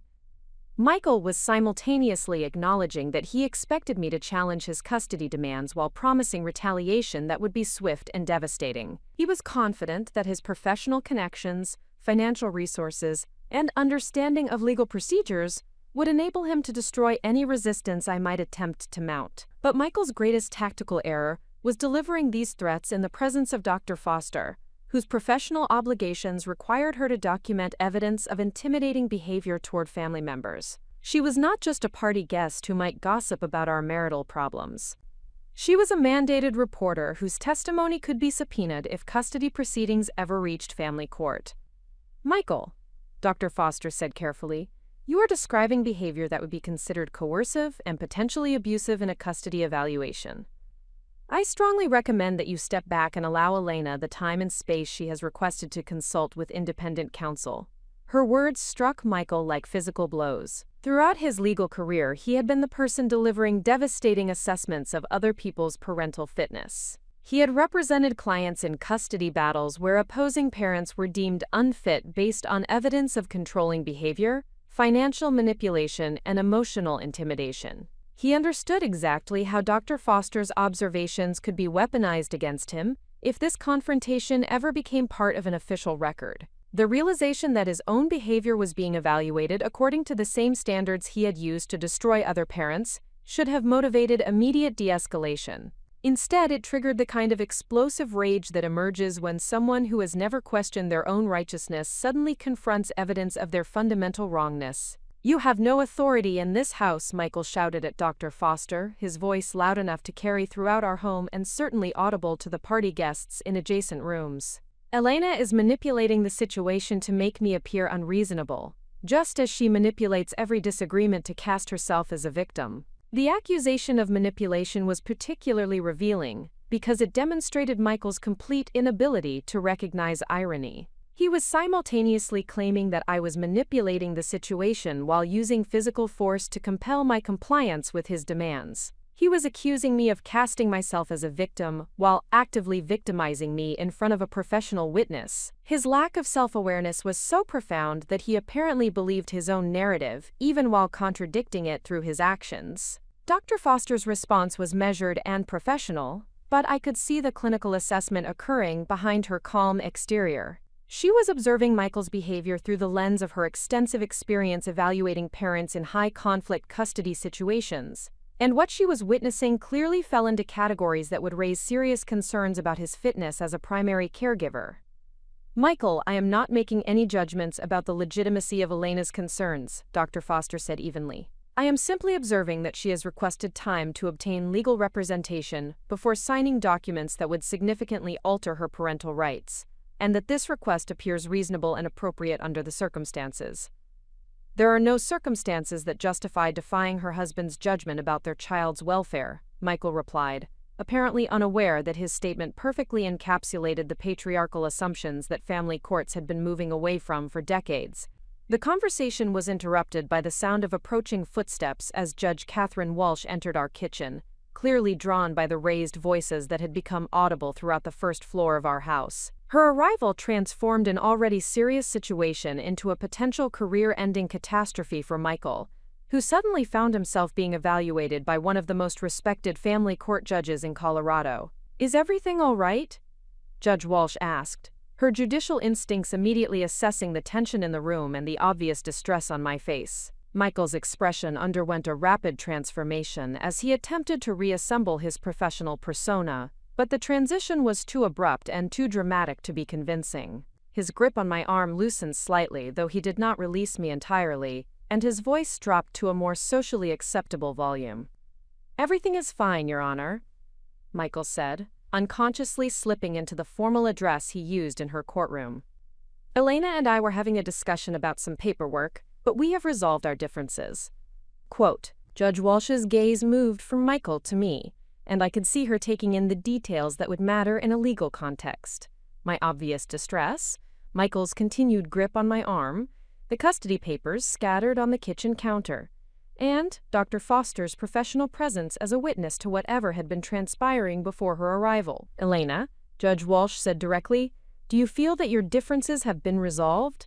Michael was simultaneously acknowledging that he expected me to challenge his custody demands while promising retaliation that would be swift and devastating. He was confident that his professional connections, financial resources, and understanding of legal procedures would enable him to destroy any resistance I might attempt to mount. But Michael's greatest tactical error was delivering these threats in the presence of Dr. Foster, whose professional obligations required her to document evidence of intimidating behavior toward family members. She was not just a party guest who might gossip about our marital problems. She was a mandated reporter whose testimony could be subpoenaed if custody proceedings ever reached family court. "Michael," Dr. Foster said carefully, "you are describing behavior that would be considered coercive and potentially abusive in a custody evaluation. I strongly recommend that you step back and allow Elena the time and space she has requested to consult with independent counsel." Her words struck Michael like physical blows. Throughout his legal career, he had been the person delivering devastating assessments of other people's parental fitness. He had represented clients in custody battles where opposing parents were deemed unfit based on evidence of controlling behavior, financial manipulation, and emotional intimidation. He understood exactly how Dr. Foster's observations could be weaponized against him if this confrontation ever became part of an official record. The realization that his own behavior was being evaluated according to the same standards he had used to destroy other parents should have motivated immediate de-escalation. Instead, it triggered the kind of explosive rage that emerges when someone who has never questioned their own righteousness suddenly confronts evidence of their fundamental wrongness. "You have no authority in this house," Michael shouted at Dr. Foster, his voice loud enough to carry throughout our home and certainly audible to the party guests in adjacent rooms. "Elena is manipulating the situation to make me appear unreasonable, just as she manipulates every disagreement to cast herself as a victim. The accusation of manipulation was particularly revealing because it demonstrated Michael's complete inability to recognize irony. He was simultaneously claiming that I was manipulating the situation while using physical force to compel my compliance with his demands. He was accusing me of casting myself as a victim while actively victimizing me in front of a professional witness. His lack of self-awareness was so profound that he apparently believed his own narrative, even while contradicting it through his actions. Dr. Foster's response was measured and professional, but I could see the clinical assessment occurring behind her calm exterior. She was observing Michael's behavior through the lens of her extensive experience evaluating parents in high-conflict custody situations, and what she was witnessing clearly fell into categories that would raise serious concerns about his fitness as a primary caregiver. "Michael, I am not making any judgments about the legitimacy of Elena's concerns," Dr. Foster said evenly. "I am simply observing that she has requested time to obtain legal representation before signing documents that would significantly alter her parental rights, and that this request appears reasonable and appropriate under the circumstances." "There are no circumstances that justify defying her husband's judgment about their child's welfare," Michael replied, apparently unaware that his statement perfectly encapsulated the patriarchal assumptions that family courts had been moving away from for decades. The conversation was interrupted by the sound of approaching footsteps as Judge Catherine Walsh entered our kitchen, clearly drawn by the raised voices that had become audible throughout the first floor of our house. Her arrival transformed an already serious situation into a potential career-ending catastrophe for Michael, who suddenly found himself being evaluated by one of the most respected family court judges in Colorado. "Is everything all right?" Judge Walsh asked, her judicial instincts immediately assessing the tension in the room and the obvious distress on my face. Michael's expression underwent a rapid transformation as he attempted to reassemble his professional persona, but the transition was too abrupt and too dramatic to be convincing. His grip on my arm loosened slightly, though he did not release me entirely, and his voice dropped to a more socially acceptable volume. "Everything is fine, Your Honor," Michael said, unconsciously slipping into the formal address he used in her courtroom. "Elena and I were having a discussion about some paperwork, but we have resolved our differences." Quote, Judge Walsh's gaze moved from Michael to me, and I could see her taking in the details that would matter in a legal context. My obvious distress, Michael's continued grip on my arm, the custody papers scattered on the kitchen counter, and Dr. Foster's professional presence as a witness to whatever had been transpiring before her arrival. "Elena," Judge Walsh said directly, "do you feel that your differences have been resolved?"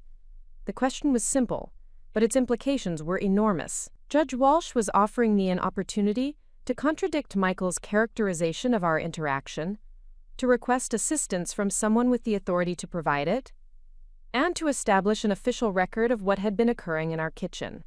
The question was simple, but its implications were enormous. Judge Walsh was offering me an opportunity to contradict Michael's characterization of our interaction, to request assistance from someone with the authority to provide it, and to establish an official record of what had been occurring in our kitchen.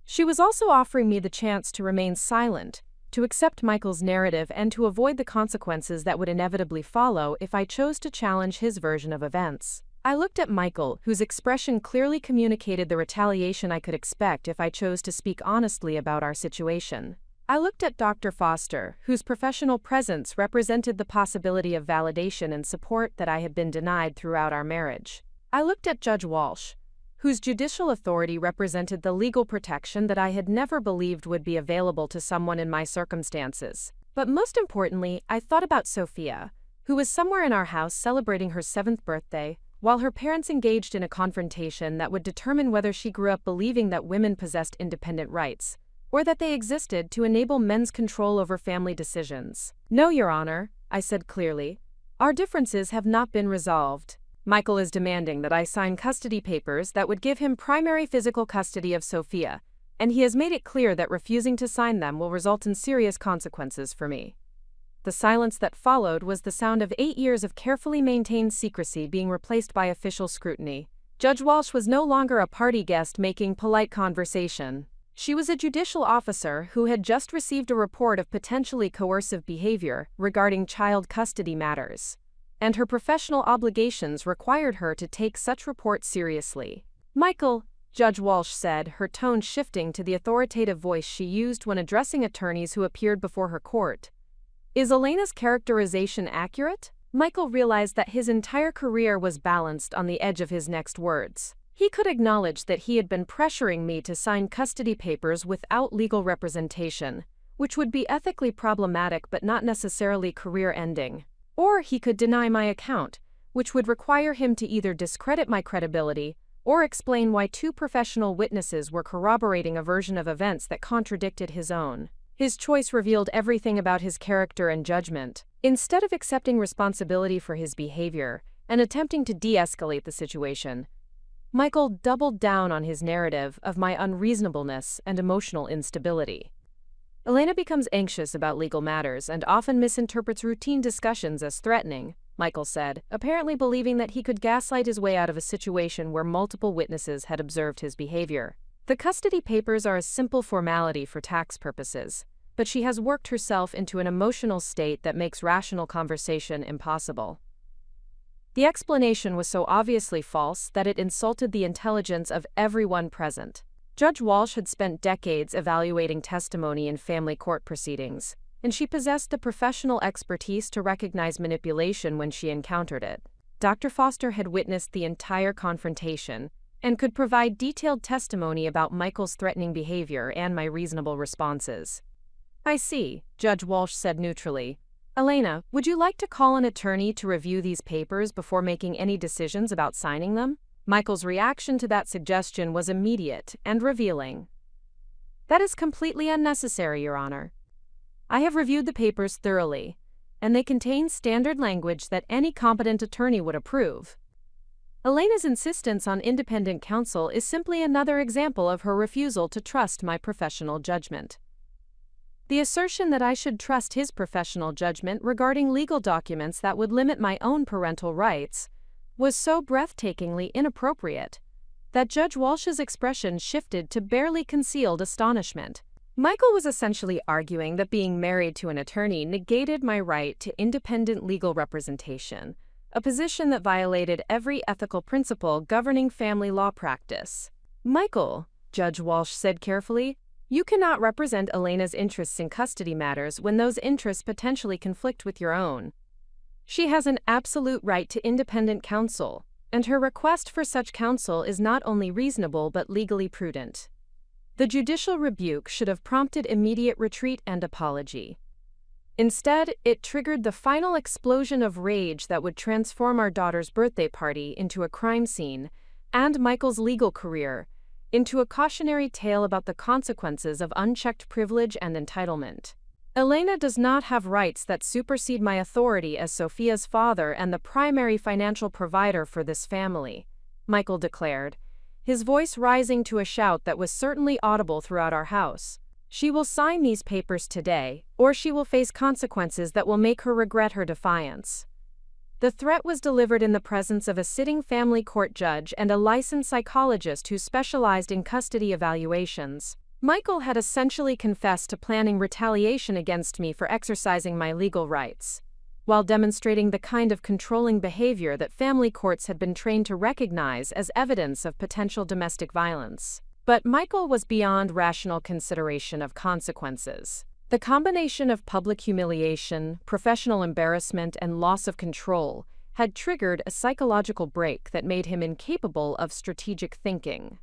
She was also offering me the chance to remain silent, to accept Michael's narrative and to avoid the consequences that would inevitably follow if I chose to challenge his version of events. I looked at Michael, whose expression clearly communicated the retaliation I could expect if I chose to speak honestly about our situation. I looked at Dr. Foster, whose professional presence represented the possibility of validation and support that I had been denied throughout our marriage. I looked at Judge Walsh, whose judicial authority represented the legal protection that I had never believed would be available to someone in my circumstances. But most importantly, I thought about Sophia, who was somewhere in our house celebrating her 7th birthday, while her parents engaged in a confrontation that would determine whether she grew up believing that women possessed independent rights, or that they existed to enable men's control over family decisions. "No, Your Honor," I said clearly. "Our differences have not been resolved. Michael is demanding that I sign custody papers that would give him primary physical custody of Sophia, and he has made it clear that refusing to sign them will result in serious consequences for me." The silence that followed was the sound of 8 years of carefully maintained secrecy being replaced by official scrutiny. Judge Walsh was no longer a party guest making polite conversation. She was a judicial officer who had just received a report of potentially coercive behavior regarding child custody matters, and her professional obligations required her to take such reports seriously. "Michael," Judge Walsh said, her tone shifting to the authoritative voice she used when addressing attorneys who appeared before her court, "is Elena's characterization accurate?" Michael realized that his entire career was balanced on the edge of his next words. He could acknowledge that he had been pressuring me to sign custody papers without legal representation, which would be ethically problematic but not necessarily career-ending. Or he could deny my account, which would require him to either discredit my credibility or explain why two professional witnesses were corroborating a version of events that contradicted his own. His choice revealed everything about his character and judgment. Instead of accepting responsibility for his behavior and attempting to de-escalate the situation, Michael doubled down on his narrative of my unreasonableness and emotional instability. Elena becomes anxious about legal matters and often misinterprets routine discussions as threatening, Michael said, apparently believing that he could gaslight his way out of a situation where multiple witnesses had observed his behavior. The custody papers are a simple formality for tax purposes, but she has worked herself into an emotional state that makes rational conversation impossible. The explanation was so obviously false that it insulted the intelligence of everyone present. Judge Walsh had spent decades evaluating testimony in family court proceedings, and she possessed the professional expertise to recognize manipulation when she encountered it. Dr. Foster had witnessed the entire confrontation and could provide detailed testimony about Michael's threatening behavior and my reasonable responses. "I see," Judge Walsh said neutrally. "Elena, would you like to call an attorney to review these papers before making any decisions about signing them?" Michael's reaction to that suggestion was immediate and revealing. "That is completely unnecessary, Your Honor. I have reviewed the papers thoroughly, and they contain standard language that any competent attorney would approve." Elena's insistence on independent counsel is simply another example of her refusal to trust my professional judgment. The assertion that I should trust his professional judgment regarding legal documents that would limit my own parental rights was so breathtakingly inappropriate that Judge Walsh's expression shifted to barely concealed astonishment. Michael was essentially arguing that being married to an attorney negated my right to independent legal representation, a position that violated every ethical principle governing family law practice. "Michael," Judge Walsh said carefully, "you cannot represent Elena's interests in custody matters when those interests potentially conflict with your own. She has an absolute right to independent counsel, and her request for such counsel is not only reasonable but legally prudent." The judicial rebuke should have prompted immediate retreat and apology. Instead, it triggered the final explosion of rage that would transform our daughter's birthday party into a crime scene, and Michael's legal career into a cautionary tale about the consequences of unchecked privilege and entitlement. "Elena does not have rights that supersede my authority as Sophia's father and the primary financial provider for this family," Michael declared, his voice rising to a shout that was certainly audible throughout our house. "She will sign these papers today, or she will face consequences that will make her regret her defiance." The threat was delivered in the presence of a sitting family court judge and a licensed psychologist who specialized in custody evaluations. Michael had essentially confessed to planning retaliation against me for exercising my legal rights, while demonstrating the kind of controlling behavior that family courts had been trained to recognize as evidence of potential domestic violence. But Michael was beyond rational consideration of consequences. The combination of public humiliation, professional embarrassment, and loss of control had triggered a psychological break that made him incapable of strategic thinking.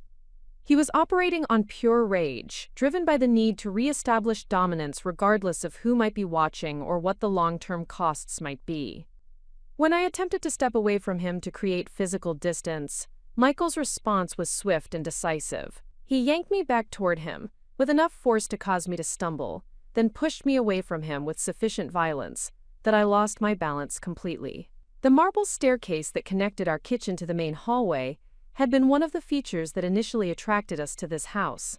He was operating on pure rage, driven by the need to reestablish dominance regardless of who might be watching or what the long-term costs might be. When I attempted to step away from him to create physical distance, Michael's response was swift and decisive. He yanked me back toward him, with enough force to cause me to stumble, then pushed me away from him with sufficient violence that I lost my balance completely. The marble staircase that connected our kitchen to the main hallway had been one of the features that initially attracted us to this house.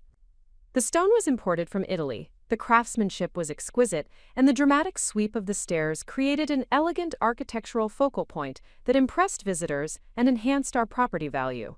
The stone was imported from Italy, the craftsmanship was exquisite, and the dramatic sweep of the stairs created an elegant architectural focal point that impressed visitors and enhanced our property value.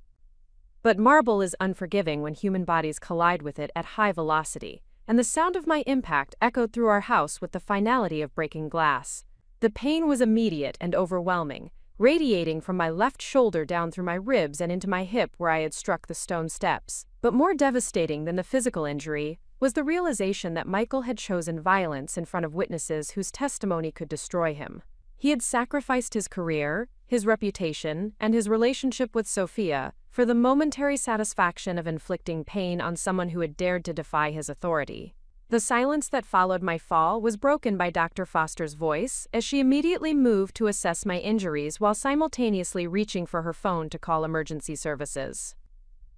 But marble is unforgiving when human bodies collide with it at high velocity, and the sound of my impact echoed through our house with the finality of breaking glass. The pain was immediate and overwhelming, radiating from my left shoulder down through my ribs and into my hip where I had struck the stone steps. But more devastating than the physical injury was the realization that Michael had chosen violence in front of witnesses whose testimony could destroy him. He had sacrificed his career, his reputation, and his relationship with Sophia for the momentary satisfaction of inflicting pain on someone who had dared to defy his authority. The silence that followed my fall was broken by Dr. Foster's voice as she immediately moved to assess my injuries while simultaneously reaching for her phone to call emergency services.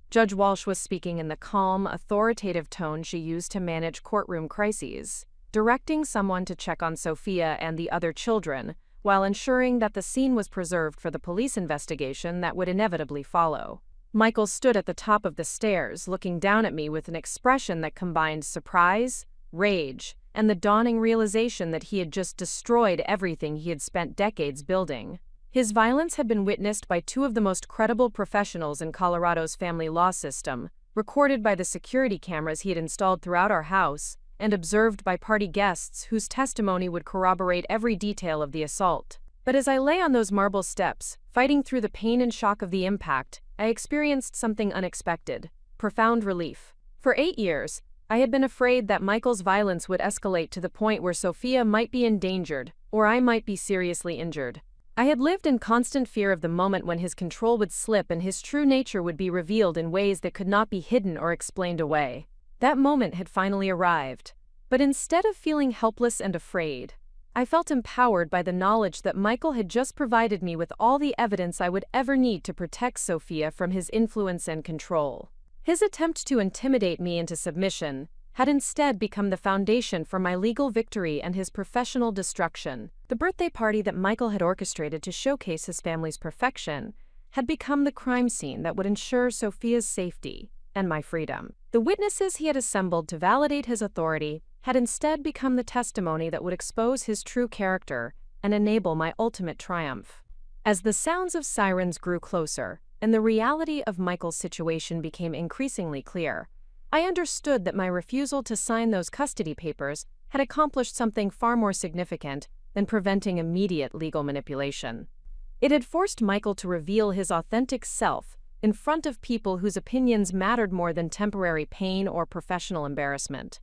Judge Walsh was speaking in the calm, authoritative tone she used to manage courtroom crises, directing someone to check on Sophia and the other children, while ensuring that the scene was preserved for the police investigation that would inevitably follow. Michael stood at the top of the stairs, looking down at me with an expression that combined surprise, rage, and the dawning realization that he had just destroyed everything he had spent decades building. His violence had been witnessed by two of the most credible professionals in Colorado's family law system, recorded by the security cameras he had installed throughout our house, and observed by party guests whose testimony would corroborate every detail of the assault. But as I lay on those marble steps, fighting through the pain and shock of the impact, I experienced something unexpected: profound relief. For 8 years, I had been afraid that Michael's violence would escalate to the point where Sophia might be endangered, or I might be seriously injured. I had lived in constant fear of the moment when his control would slip and his true nature would be revealed in ways that could not be hidden or explained away. That moment had finally arrived. But instead of feeling helpless and afraid, I felt empowered by the knowledge that Michael had just provided me with all the evidence I would ever need to protect Sophia from his influence and control. His attempt to intimidate me into submission had instead become the foundation for my legal victory and his professional destruction. The birthday party that Michael had orchestrated to showcase his family's perfection had become the crime scene that would ensure Sophia's safety and my freedom. The witnesses he had assembled to validate his authority had instead become the testimony that would expose his true character and enable my ultimate triumph. As the sounds of sirens grew closer and the reality of Michael's situation became increasingly clear, I understood that my refusal to sign those custody papers had accomplished something far more significant than preventing immediate legal manipulation. It had forced Michael to reveal his authentic self in front of people whose opinions mattered more than temporary pain or professional embarrassment.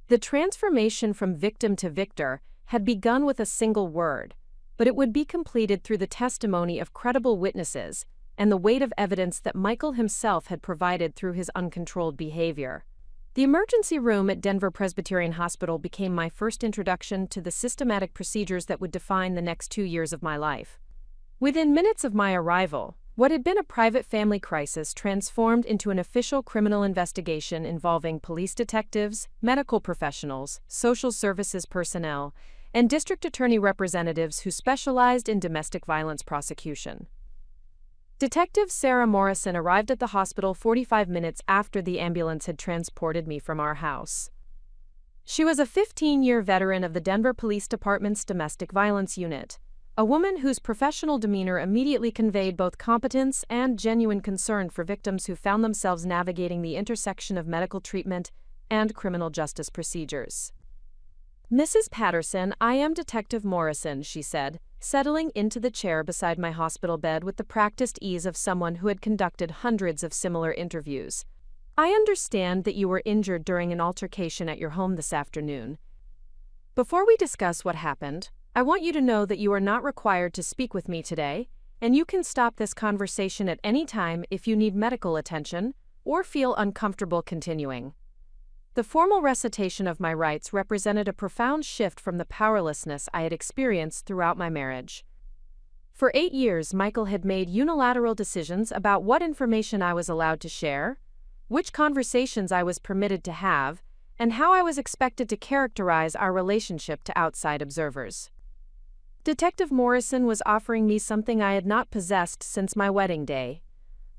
The transformation from victim to victor had begun with a single word, but it would be completed through the testimony of credible witnesses and the weight of evidence that Michael himself had provided through his uncontrolled behavior. The emergency room at Denver Presbyterian Hospital became my first introduction to the systematic procedures that would define the next 2 years of my life. Within minutes of my arrival, what had been a private family crisis transformed into an official criminal investigation involving police detectives, medical professionals, social services personnel, and district attorney representatives who specialized in domestic violence prosecution. Detective Sarah Morrison arrived at the hospital 45 minutes after the ambulance had transported me from our house. She was a 15-year veteran of the Denver Police Department's Domestic Violence Unit, a woman whose professional demeanor immediately conveyed both competence and genuine concern for victims who found themselves navigating the intersection of medical treatment and criminal justice procedures. "Mrs. Patterson, I am Detective Morrison," she said, settling into the chair beside my hospital bed with the practiced ease of someone who had conducted hundreds of similar interviews. "I understand that you were injured during an altercation at your home this afternoon. Before we discuss what happened, I want you to know that you are not required to speak with me today, and you can stop this conversation at any time if you need medical attention or feel uncomfortable continuing." The formal recitation of my rights represented a profound shift from the powerlessness I had experienced throughout my marriage. For 8 years, Michael had made unilateral decisions about what information I was allowed to share, which conversations I was permitted to have, and how I was expected to characterize our relationship to outside observers. Detective Morrison was offering me something I had not possessed since my wedding day: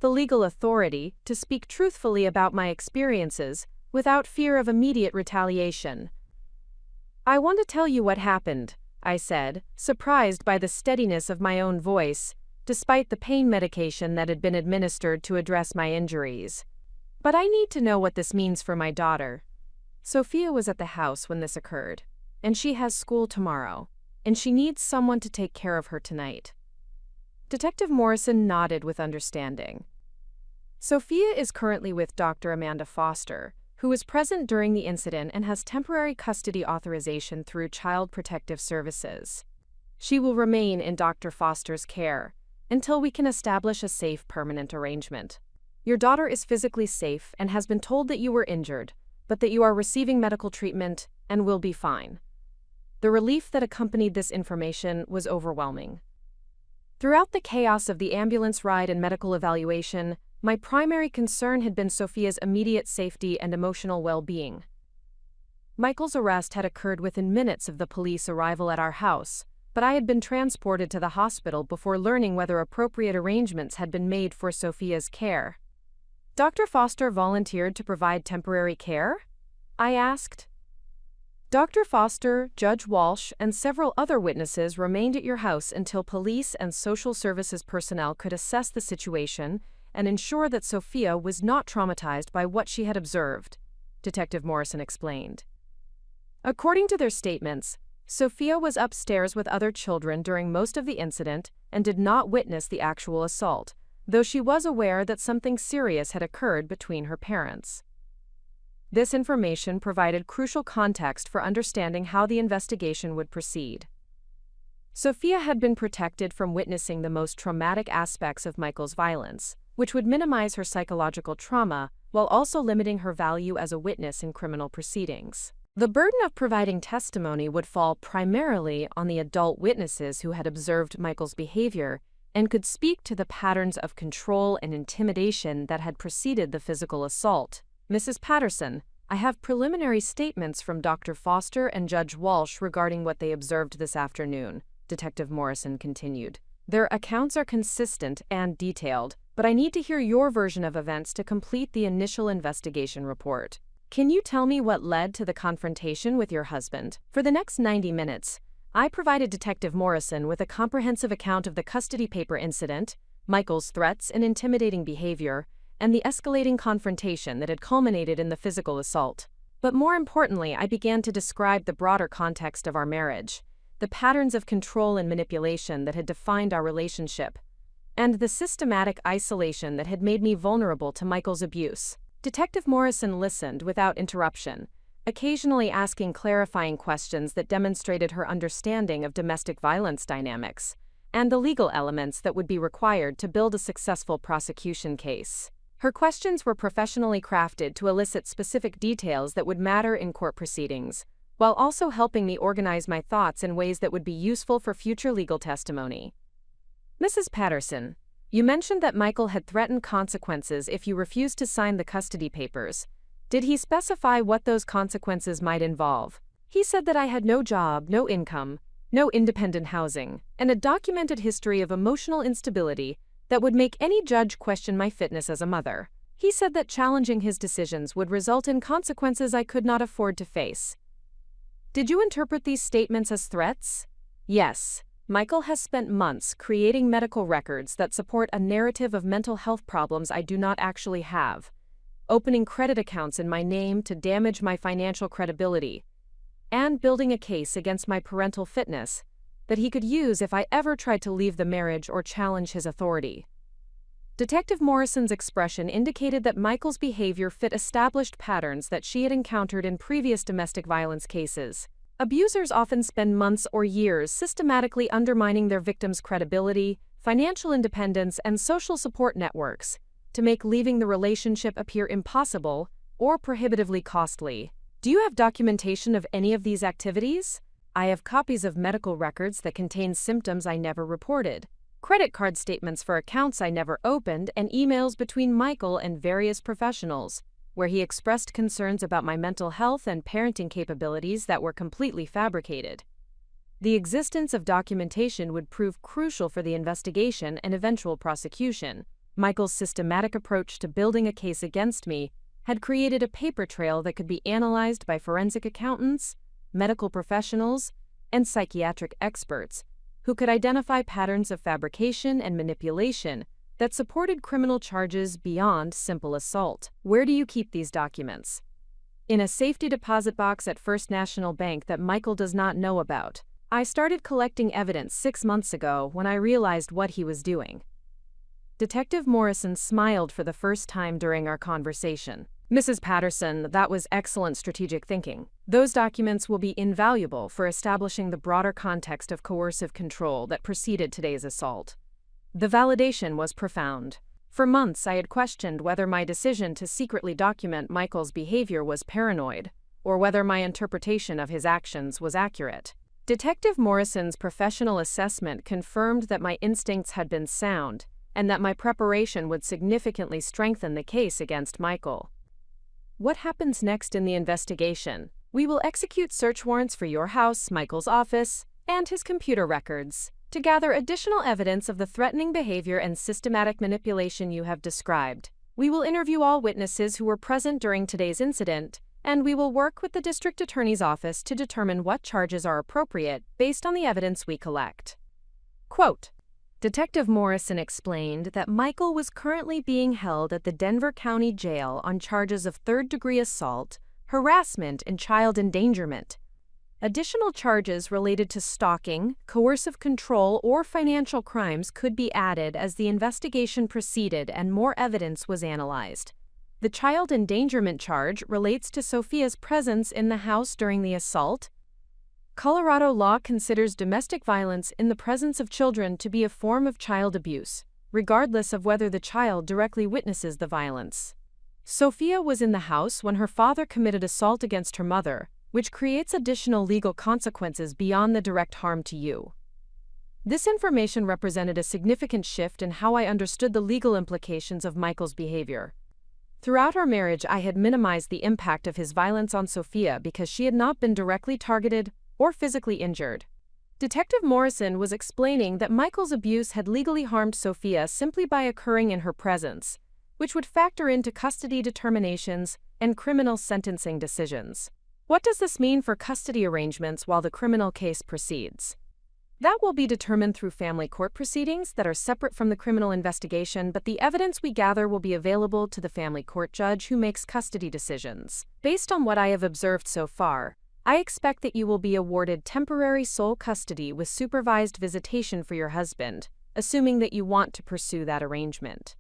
the legal authority to speak truthfully about my experiences without fear of immediate retaliation. "I want to tell you what happened," I said, surprised by the steadiness of my own voice, despite the pain medication that had been administered to address my injuries. "But I need to know what this means for my daughter. Sophia was at the house when this occurred, and she has school tomorrow, and she needs someone to take care of her tonight." Detective Morrison nodded with understanding. "Sophia is currently with Dr. Amanda Foster, who was present during the incident and has temporary custody authorization through Child Protective Services. She will remain in Dr. Foster's care until we can establish a safe permanent arrangement. Your daughter is physically safe and has been told that you were injured, but that you are receiving medical treatment and will be fine. The relief that accompanied this information was overwhelming. Throughout the chaos of the ambulance ride and medical evaluation, my primary concern had been Sophia's immediate safety and emotional well-being. Michael's arrest had occurred within minutes of the police arrival at our house, but I had been transported to the hospital before learning whether appropriate arrangements had been made for Sophia's care. Dr. Foster volunteered to provide temporary care? I asked. Dr. Foster, Judge Walsh, and several other witnesses remained at your house until police and social services personnel could assess the situation and ensure that Sophia was not traumatized by what she had observed, Detective Morrison explained. According to their statements, Sophia was upstairs with other children during most of the incident and did not witness the actual assault, though she was aware that something serious had occurred between her parents. This information provided crucial context for understanding how the investigation would proceed. Sophia had been protected from witnessing the most traumatic aspects of Michael's violence, which would minimize her psychological trauma while also limiting her value as a witness in criminal proceedings. The burden of providing testimony would fall primarily on the adult witnesses who had observed Michael's behavior and could speak to the patterns of control and intimidation that had preceded the physical assault. Mrs. Patterson, I have preliminary statements from Dr. Foster and Judge Walsh regarding what they observed this afternoon, Detective Morrison continued. Their accounts are consistent and detailed, but I need to hear your version of events to complete the initial investigation report. Can you tell me what led to the confrontation with your husband? For the next 90 minutes, I provided Detective Morrison with a comprehensive account of the custody paper incident, Michael's threats and intimidating behavior, and the escalating confrontation that had culminated in the physical assault. But more importantly, I began to describe the broader context of our marriage, the patterns of control and manipulation that had defined our relationship, and the systematic isolation that had made me vulnerable to Michael's abuse. Detective Morrison listened without interruption, occasionally asking clarifying questions that demonstrated her understanding of domestic violence dynamics and the legal elements that would be required to build a successful prosecution case. Her questions were professionally crafted to elicit specific details that would matter in court proceedings, while also helping me organize my thoughts in ways that would be useful for future legal testimony. Mrs. Patterson, you mentioned that Michael had threatened consequences if you refused to sign the custody papers. Did he specify what those consequences might involve? He said that I had no job, no income, no independent housing, and a documented history of emotional instability that would make any judge question my fitness as a mother. He said that challenging his decisions would result in consequences I could not afford to face. Did you interpret these statements as threats? Yes. Michael has spent months creating medical records that support a narrative of mental health problems I do not actually have, opening credit accounts in my name to damage my financial credibility, and building a case against my parental fitness that he could use if I ever tried to leave the marriage or challenge his authority. Detective Morrison's expression indicated that Michael's behavior fit established patterns that she had encountered in previous domestic violence cases. Abusers often spend months or years systematically undermining their victims' credibility, financial independence, and social support networks to make leaving the relationship appear impossible or prohibitively costly. Do you have documentation of any of these activities? I have copies of medical records that contain symptoms I never reported, credit card statements for accounts I never opened, and emails between Michael and various professionals, where he expressed concerns about my mental health and parenting capabilities that were completely fabricated. The existence of documentation would prove crucial for the investigation and eventual prosecution. Michael's systematic approach to building a case against me had created a paper trail that could be analyzed by forensic accountants, medical professionals, and psychiatric experts who could identify patterns of fabrication and manipulation that supported criminal charges beyond simple assault. Where do you keep these documents? In a safety deposit box at First National Bank that Michael does not know about. I started collecting evidence 6 months ago when I realized what he was doing. Detective Morrison smiled for the first time during our conversation. Mrs. Patterson, that was excellent strategic thinking. Those documents will be invaluable for establishing the broader context of coercive control that preceded today's assault. The validation was profound. For months, I had questioned whether my decision to secretly document Michael's behavior was paranoid, or whether my interpretation of his actions was accurate. Detective Morrison's professional assessment confirmed that my instincts had been sound, and that my preparation would significantly strengthen the case against Michael. What happens next in the investigation? We will execute search warrants for your house, Michael's office, and his computer records, to gather additional evidence of the threatening behavior and systematic manipulation you have described. We will interview all witnesses who were present during today's incident, and we will work with the district attorney's office to determine what charges are appropriate based on the evidence we collect. Quote, Detective Morrison explained that Michael was currently being held at the Denver County Jail on charges of third-degree assault, harassment, and child endangerment. Additional charges related to stalking, coercive control, or financial crimes could be added as the investigation proceeded and more evidence was analyzed. The child endangerment charge relates to Sophia's presence in the house during the assault. Colorado law considers domestic violence in the presence of children to be a form of child abuse, regardless of whether the child directly witnesses the violence. Sophia was in the house when her father committed assault against her mother, which creates additional legal consequences beyond the direct harm to you. This information represented a significant shift in how I understood the legal implications of Michael's behavior. Throughout our marriage, I had minimized the impact of his violence on Sophia because she had not been directly targeted or physically injured. Detective Morrison was explaining that Michael's abuse had legally harmed Sophia simply by occurring in her presence, which would factor into custody determinations and criminal sentencing decisions. What does this mean for custody arrangements while the criminal case proceeds? That will be determined through family court proceedings that are separate from the criminal investigation, but the evidence we gather will be available to the family court judge who makes custody decisions. Based on what I have observed so far, I expect that you will be awarded temporary sole custody with supervised visitation for your husband, assuming that you want to pursue that arrangement.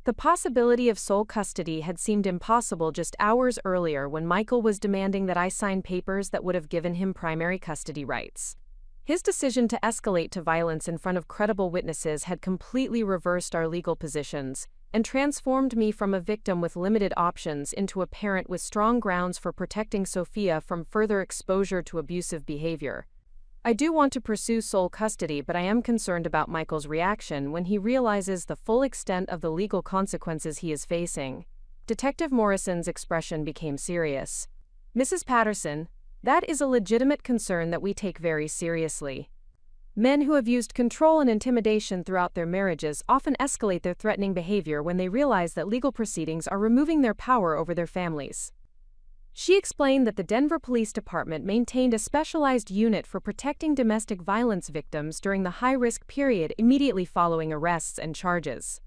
The possibility of sole custody had seemed impossible just hours earlier when Michael was demanding that I sign papers that would have given him primary custody rights. His decision to escalate to violence in front of credible witnesses had completely reversed our legal positions and transformed me from a victim with limited options into a parent with strong grounds for protecting Sophia from further exposure to abusive behavior. I do want to pursue sole custody, but I am concerned about Michael's reaction when he realizes the full extent of the legal consequences he is facing. Detective Morrison's expression became serious. Mrs. Patterson, that is a legitimate concern that we take very seriously. Men who have used control and intimidation throughout their marriages often escalate their threatening behavior when they realize that legal proceedings are removing their power over their families. She explained that the Denver Police Department maintained a specialized unit for protecting domestic violence victims during the high-risk period immediately following arrests and charges.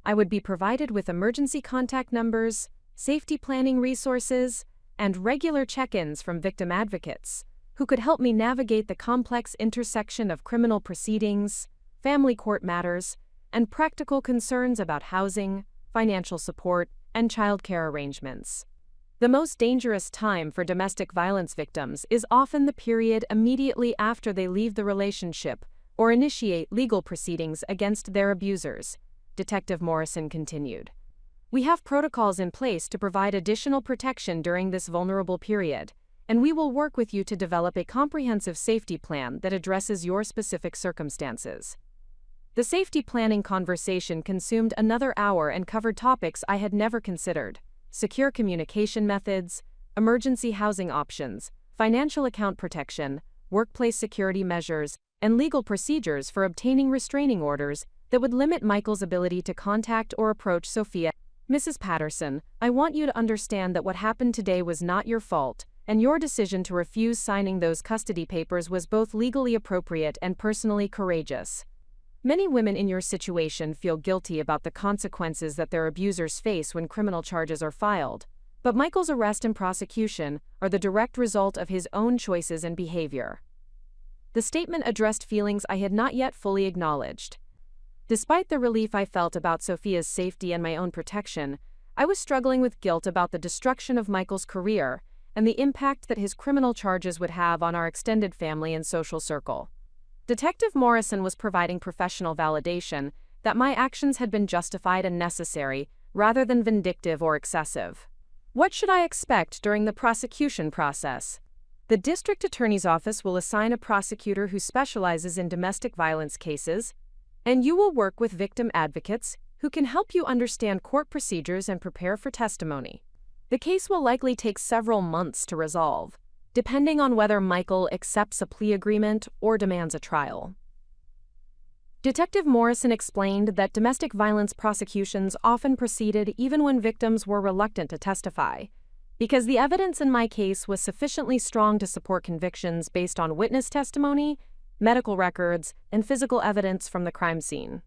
I would be provided with emergency contact numbers, safety planning resources, and regular check-ins from victim advocates, who could help me navigate the complex intersection of criminal proceedings, family court matters, and practical concerns about housing, financial support, and childcare arrangements. The most dangerous time for domestic violence victims is often the period immediately after they leave the relationship or initiate legal proceedings against their abusers, Detective Morrison continued. We have protocols in place to provide additional protection during this vulnerable period, and we will work with you to develop a comprehensive safety plan that addresses your specific circumstances. The safety planning conversation consumed another hour and covered topics I had never considered: secure communication methods, emergency housing options, financial account protection, workplace security measures, and legal procedures for obtaining restraining orders that would limit Michael's ability to contact or approach Sophia. Mrs. Patterson, I want you to understand that what happened today was not your fault, and your decision to refuse signing those custody papers was both legally appropriate and personally courageous. Many women in your situation feel guilty about the consequences that their abusers face when criminal charges are filed, but Michael's arrest and prosecution are the direct result of his own choices and behavior. The statement addressed feelings I had not yet fully acknowledged. Despite the relief I felt about Sophia's safety and my own protection, I was struggling with guilt about the destruction of Michael's career and the impact that his criminal charges would have on our extended family and social circle. Detective Morrison was providing professional validation that my actions had been justified and necessary, rather than vindictive or excessive. What should I expect during the prosecution process? The district attorney's office will assign a prosecutor who specializes in domestic violence cases, and you will work with victim advocates who can help you understand court procedures and prepare for testimony. The case will likely take several months to resolve, depending on whether Michael accepts a plea agreement or demands a trial. Detective Morrison explained that domestic violence prosecutions often proceeded even when victims were reluctant to testify, because the evidence in my case was sufficiently strong to support convictions based on witness testimony, medical records, and physical evidence from the crime scene.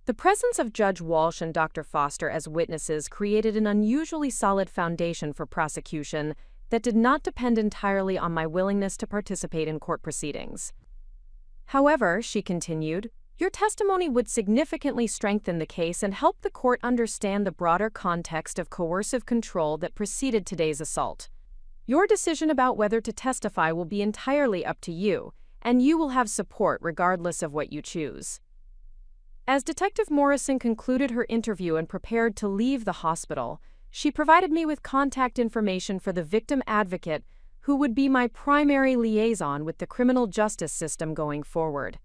The presence of Judge Walsh and Dr. Foster as witnesses created an unusually solid foundation for prosecution that did not depend entirely on my willingness to participate in court proceedings. However, she continued, your testimony would significantly strengthen the case and help the court understand the broader context of coercive control that preceded today's assault. Your decision about whether to testify will be entirely up to you, and you will have support regardless of what you choose. As Detective Morrison concluded her interview and prepared to leave the hospital, she provided me with contact information for the victim advocate who would be my primary liaison with the criminal justice system going forward.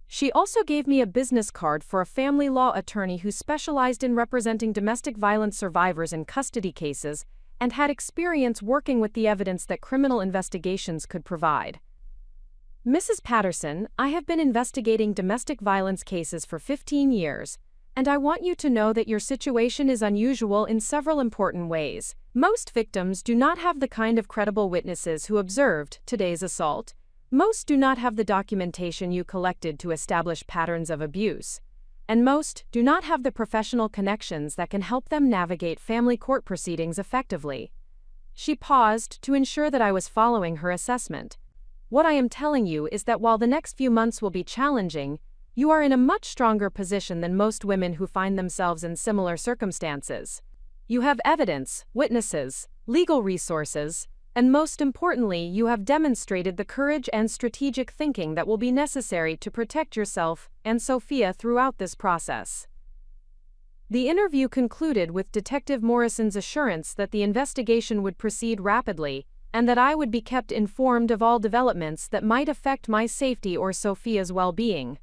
She also gave me a business card for a family law attorney who specialized in representing domestic violence survivors in custody cases and had experience working with the evidence that criminal investigations could provide. Mrs. Patterson, I have been investigating domestic violence cases for 15 years, and I want you to know that your situation is unusual in several important ways. Most victims do not have the kind of credible witnesses who observed today's assault. Most do not have the documentation you collected to establish patterns of abuse. And most do not have the professional connections that can help them navigate family court proceedings effectively. She paused to ensure that I was following her assessment. What I am telling you is that while the next few months will be challenging, you are in a much stronger position than most women who find themselves in similar circumstances. You have evidence, witnesses, legal resources, and most importantly, you have demonstrated the courage and strategic thinking that will be necessary to protect yourself and Sophia throughout this process. The interview concluded with Detective Morrison's assurance that the investigation would proceed rapidly and that I would be kept informed of all developments that might affect my safety or Sophia's well-being.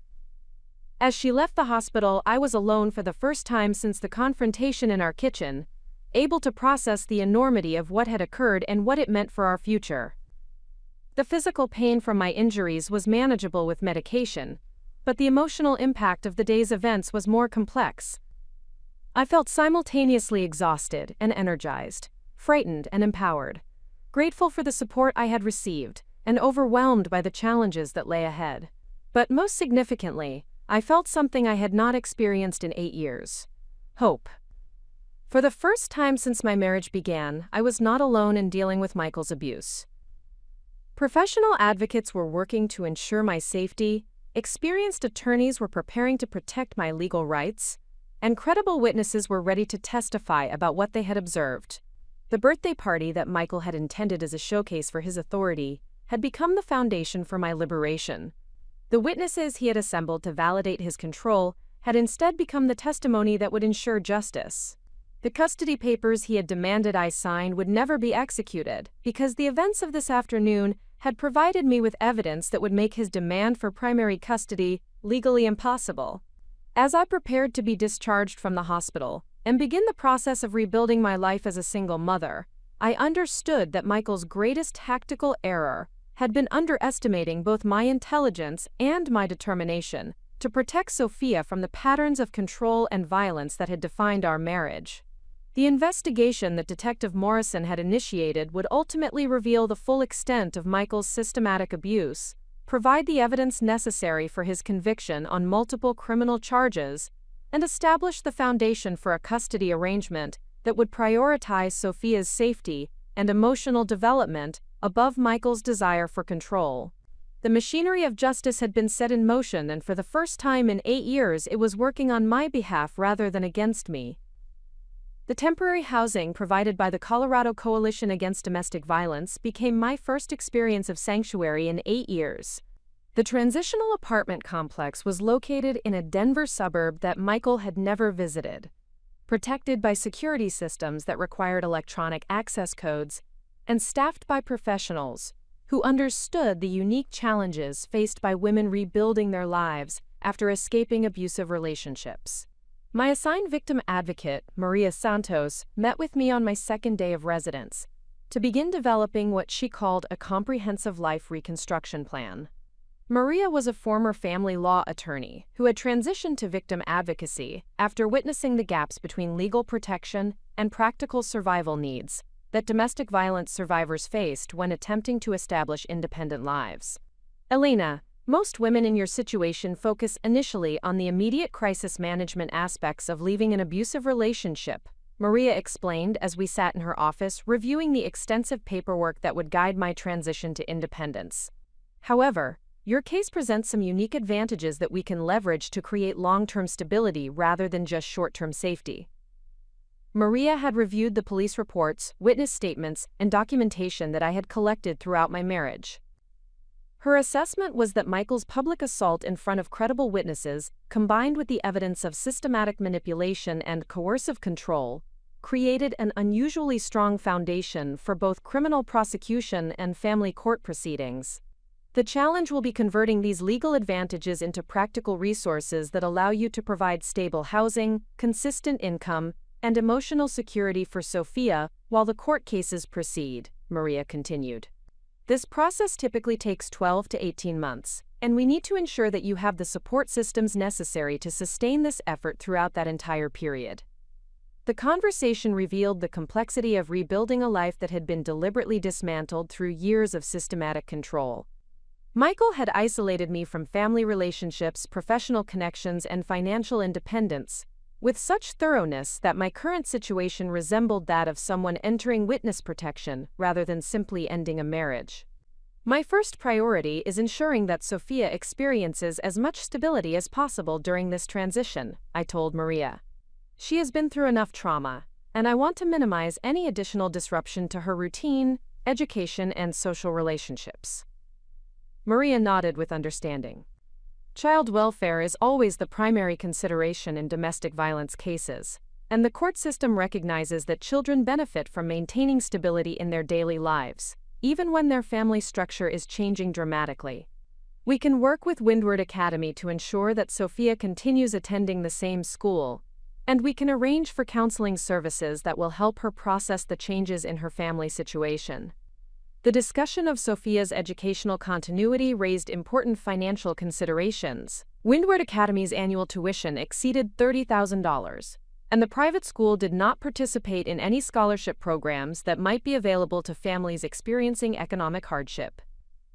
As she left the hospital, I was alone for the first time since the confrontation in our kitchen, able to process the enormity of what had occurred and what it meant for our future. The physical pain from my injuries was manageable with medication, but the emotional impact of the day's events was more complex. I felt simultaneously exhausted and energized, frightened and empowered, grateful for the support I had received, and overwhelmed by the challenges that lay ahead. But most significantly, I felt something I had not experienced in 8 years: hope. For the first time since my marriage began, I was not alone in dealing with Michael's abuse. Professional advocates were working to ensure my safety, experienced attorneys were preparing to protect my legal rights, and credible witnesses were ready to testify about what they had observed. The birthday party that Michael had intended as a showcase for his authority had become the foundation for my liberation. The witnesses he had assembled to validate his control had instead become the testimony that would ensure justice. The custody papers he had demanded I sign would never be executed, because the events of this afternoon had provided me with evidence that would make his demand for primary custody legally impossible. As I prepared to be discharged from the hospital and begin the process of rebuilding my life as a single mother, I understood that Michael's greatest tactical error had been underestimating both my intelligence and my determination to protect Sophia from the patterns of control and violence that had defined our marriage. The investigation that Detective Morrison had initiated would ultimately reveal the full extent of Michael's systematic abuse, provide the evidence necessary for his conviction on multiple criminal charges, and establish the foundation for a custody arrangement that would prioritize Sophia's safety and emotional development above Michael's desire for control. The machinery of justice had been set in motion, and for the first time in 8 years it was working on my behalf rather than against me. The temporary housing provided by the Colorado Coalition Against Domestic Violence became my first experience of sanctuary in 8 years. The transitional apartment complex was located in a Denver suburb that Michael had never visited, protected by security systems that required electronic access codes, and staffed by professionals who understood the unique challenges faced by women rebuilding their lives after escaping abusive relationships. My assigned victim advocate, Maria Santos, met with me on my second day of residence to begin developing what she called a comprehensive life reconstruction plan. Maria was a former family law attorney who had transitioned to victim advocacy after witnessing the gaps between legal protection and practical survival needs that domestic violence survivors faced when attempting to establish independent lives. Elena, most women in your situation focus initially on the immediate crisis management aspects of leaving an abusive relationship, Maria explained as we sat in her office reviewing the extensive paperwork that would guide my transition to independence. However, your case presents some unique advantages that we can leverage to create long-term stability rather than just short-term safety. Maria had reviewed the police reports, witness statements, and documentation that I had collected throughout my marriage. Her assessment was that Michael's public assault in front of credible witnesses, combined with the evidence of systematic manipulation and coercive control, created an unusually strong foundation for both criminal prosecution and family court proceedings. The challenge will be converting these legal advantages into practical resources that allow you to provide stable housing, consistent income, and emotional security for Sophia while the court cases proceed, Maria continued. This process typically takes 12 to 18 months, and we need to ensure that you have the support systems necessary to sustain this effort throughout that entire period. The conversation revealed the complexity of rebuilding a life that had been deliberately dismantled through years of systematic control. Michael had isolated me from family relationships, professional connections, and financial independence, with such thoroughness that my current situation resembled that of someone entering witness protection rather than simply ending a marriage. My first priority is ensuring that Sophia experiences as much stability as possible during this transition, I told Maria. She has been through enough trauma, and I want to minimize any additional disruption to her routine, education, and social relationships. Maria nodded with understanding. Child welfare is always the primary consideration in domestic violence cases, and the court system recognizes that children benefit from maintaining stability in their daily lives, even when their family structure is changing dramatically. We can work with Windward Academy to ensure that Sophia continues attending the same school, and we can arrange for counseling services that will help her process the changes in her family situation. The discussion of Sophia's educational continuity raised important financial considerations. Windward Academy's annual tuition exceeded $30,000, and the private school did not participate in any scholarship programs that might be available to families experiencing economic hardship.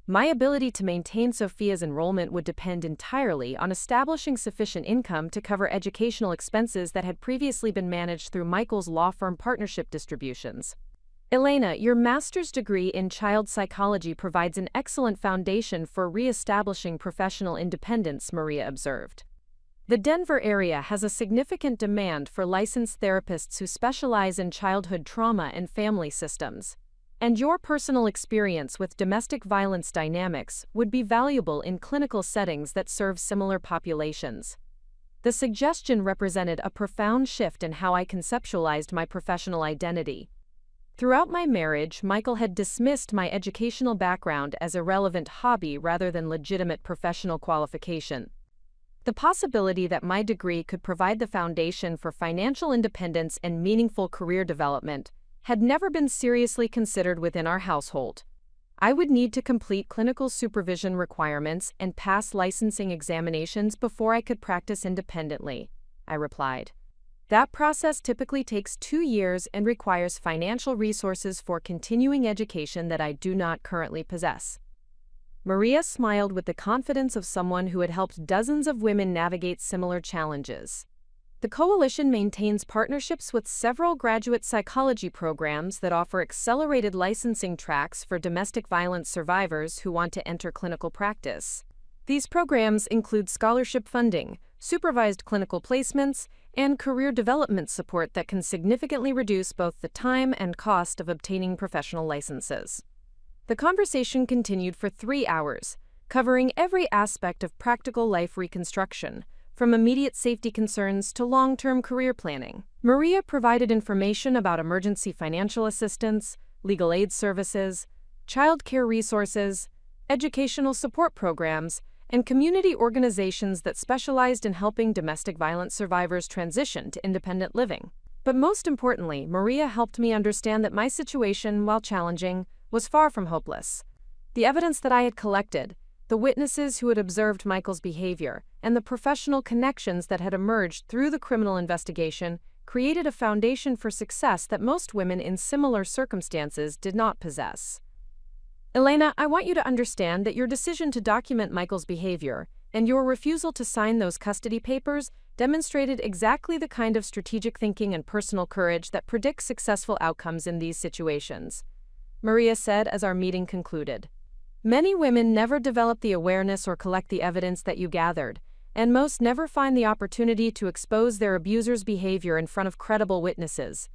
My ability to maintain Sophia's enrollment would depend entirely on establishing sufficient income to cover educational expenses that had previously been managed through Michael's law firm partnership distributions. Elena, your master's degree in child psychology provides an excellent foundation for re-establishing professional independence, Maria observed. The Denver area has a significant demand for licensed therapists who specialize in childhood trauma and family systems, and your personal experience with domestic violence dynamics would be valuable in clinical settings that serve similar populations. The suggestion represented a profound shift in how I conceptualized my professional identity. Throughout my marriage, Michael had dismissed my educational background as a relevant hobby rather than legitimate professional qualification. The possibility that my degree could provide the foundation for financial independence and meaningful career development had never been seriously considered within our household. I would need to complete clinical supervision requirements and pass licensing examinations before I could practice independently, I replied. That process typically takes 2 years and requires financial resources for continuing education that I do not currently possess. Maria smiled with the confidence of someone who had helped dozens of women navigate similar challenges. The coalition maintains partnerships with several graduate psychology programs that offer accelerated licensing tracks for domestic violence survivors who want to enter clinical practice. These programs include scholarship funding, supervised clinical placements, and career development support that can significantly reduce both the time and cost of obtaining professional licenses. The conversation continued for 3 hours, covering every aspect of practical life reconstruction, from immediate safety concerns to long-term career planning. Maria provided information about emergency financial assistance, legal aid services, child care resources, educational support programs, and community organizations that specialized in helping domestic violence survivors transition to independent living. But most importantly, Maria helped me understand that my situation, while challenging, was far from hopeless. The evidence that I had collected, the witnesses who had observed Michael's behavior, and the professional connections that had emerged through the criminal investigation created a foundation for success that most women in similar circumstances did not possess. Elena, I want you to understand that your decision to document Michael's behavior and your refusal to sign those custody papers demonstrated exactly the kind of strategic thinking and personal courage that predicts successful outcomes in these situations, Maria said as our meeting concluded. Many women never develop the awareness or collect the evidence that you gathered, and most never find the opportunity to expose their abuser's behavior in front of credible witnesses.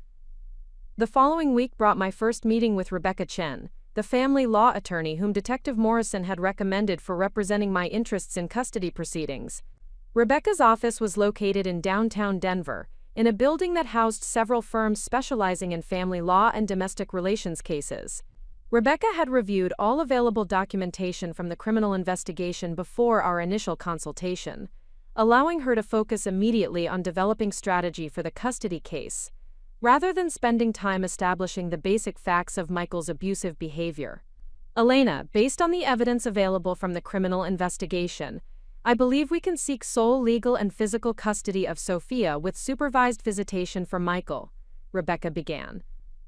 The following week brought my first meeting with Rebecca Chen, the family law attorney whom Detective Morrison had recommended for representing my interests in custody proceedings. Rebecca's office was located in downtown Denver, in a building that housed several firms specializing in family law and domestic relations cases. Rebecca had reviewed all available documentation from the criminal investigation before our initial consultation, allowing her to focus immediately on developing strategy for the custody case, rather than spending time establishing the basic facts of Michael's abusive behavior. Elena, based on the evidence available from the criminal investigation, I believe we can seek sole legal and physical custody of Sophia with supervised visitation for Michael, Rebecca began.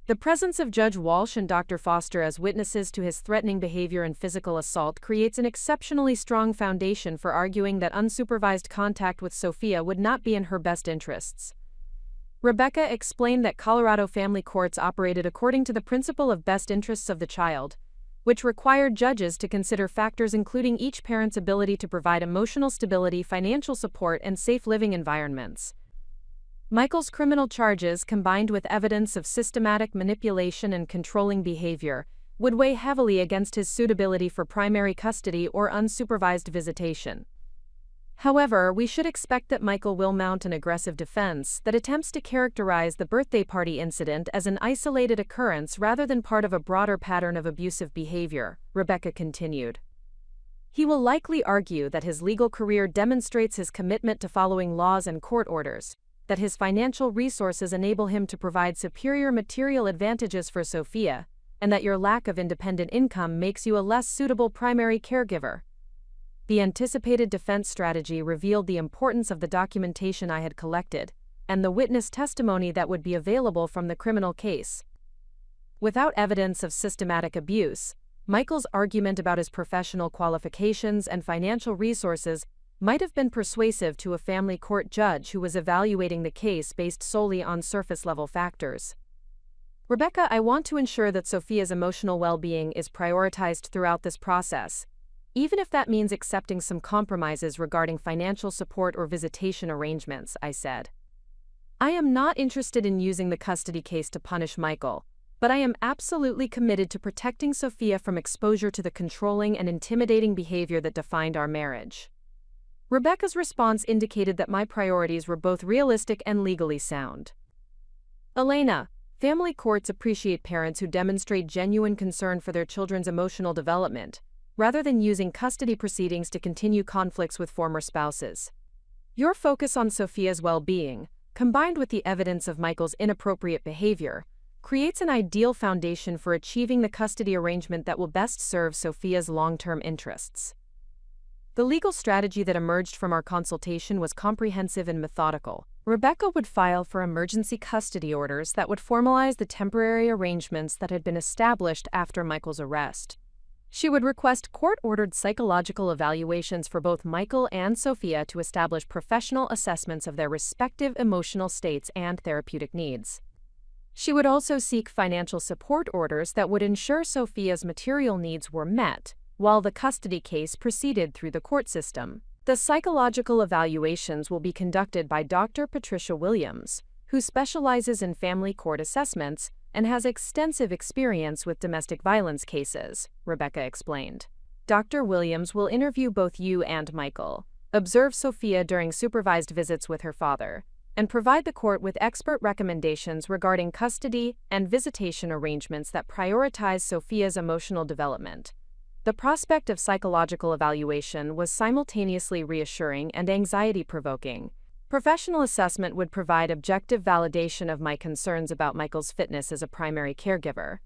The presence of Judge Walsh and Dr. Foster as witnesses to his threatening behavior and physical assault creates an exceptionally strong foundation for arguing that unsupervised contact with Sophia would not be in her best interests. Rebecca explained that Colorado family courts operated according to the principle of best interests of the child, which required judges to consider factors including each parent's ability to provide emotional stability, financial support, and safe living environments. Michael's criminal charges, combined with evidence of systematic manipulation and controlling behavior, would weigh heavily against his suitability for primary custody or unsupervised visitation. However, we should expect that Michael will mount an aggressive defense that attempts to characterize the birthday party incident as an isolated occurrence rather than part of a broader pattern of abusive behavior, Rebecca continued. He will likely argue that his legal career demonstrates his commitment to following laws and court orders, that his financial resources enable him to provide superior material advantages for Sophia, and that your lack of independent income makes you a less suitable primary caregiver. The anticipated defense strategy revealed the importance of the documentation I had collected, and the witness testimony that would be available from the criminal case. Without evidence of systematic abuse, Michael's argument about his professional qualifications and financial resources might have been persuasive to a family court judge who was evaluating the case based solely on surface-level factors. Rebecca, I want to ensure that Sophia's emotional well-being is prioritized throughout this process, even if that means accepting some compromises regarding financial support or visitation arrangements, I said. I am not interested in using the custody case to punish Michael, but I am absolutely committed to protecting Sophia from exposure to the controlling and intimidating behavior that defined our marriage. Rebecca's response indicated that my priorities were both realistic and legally sound. Elena, family courts appreciate parents who demonstrate genuine concern for their children's emotional development, rather than using custody proceedings to continue conflicts with former spouses. Your focus on Sophia's well-being, combined with the evidence of Michael's inappropriate behavior, creates an ideal foundation for achieving the custody arrangement that will best serve Sophia's long-term interests. The legal strategy that emerged from our consultation was comprehensive and methodical. Rebecca would file for emergency custody orders that would formalize the temporary arrangements that had been established after Michael's arrest. She would request court-ordered psychological evaluations for both Michael and Sophia to establish professional assessments of their respective emotional states and therapeutic needs. She would also seek financial support orders that would ensure Sophia's material needs were met, while the custody case proceeded through the court system. The psychological evaluations will be conducted by Dr. Patricia Williams, who specializes in family court assessments and has extensive experience with domestic violence cases, Rebecca explained. Dr. Williams will interview both you and Michael, observe Sophia during supervised visits with her father, and provide the court with expert recommendations regarding custody and visitation arrangements that prioritize Sophia's emotional development. The prospect of psychological evaluation was simultaneously reassuring and anxiety-provoking. Professional assessment would provide objective validation of my concerns about Michael's fitness as a primary caregiver,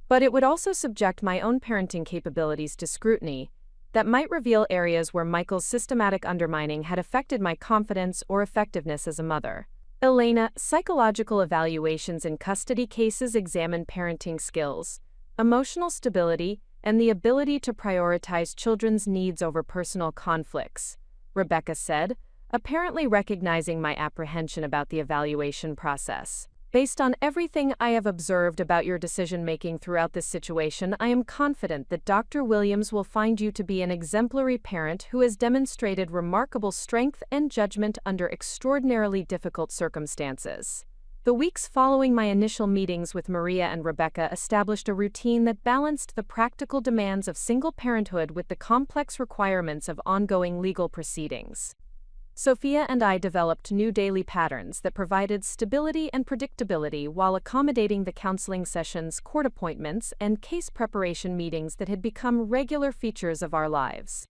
but it would also subject my own parenting capabilities to scrutiny that might reveal areas where Michael's systematic undermining had affected my confidence or effectiveness as a mother. Elena, psychological evaluations in custody cases examine parenting skills, emotional stability, and the ability to prioritize children's needs over personal conflicts, Rebecca said, apparently recognizing my apprehension about the evaluation process. Based on everything I have observed about your decision-making throughout this situation, I am confident that Dr. Williams will find you to be an exemplary parent who has demonstrated remarkable strength and judgment under extraordinarily difficult circumstances. The weeks following my initial meetings with Maria and Rebecca established a routine that balanced the practical demands of single parenthood with the complex requirements of ongoing legal proceedings. Sophia and I developed new daily patterns that provided stability and predictability while accommodating the counseling sessions, court appointments, and case preparation meetings that had become regular features of our lives.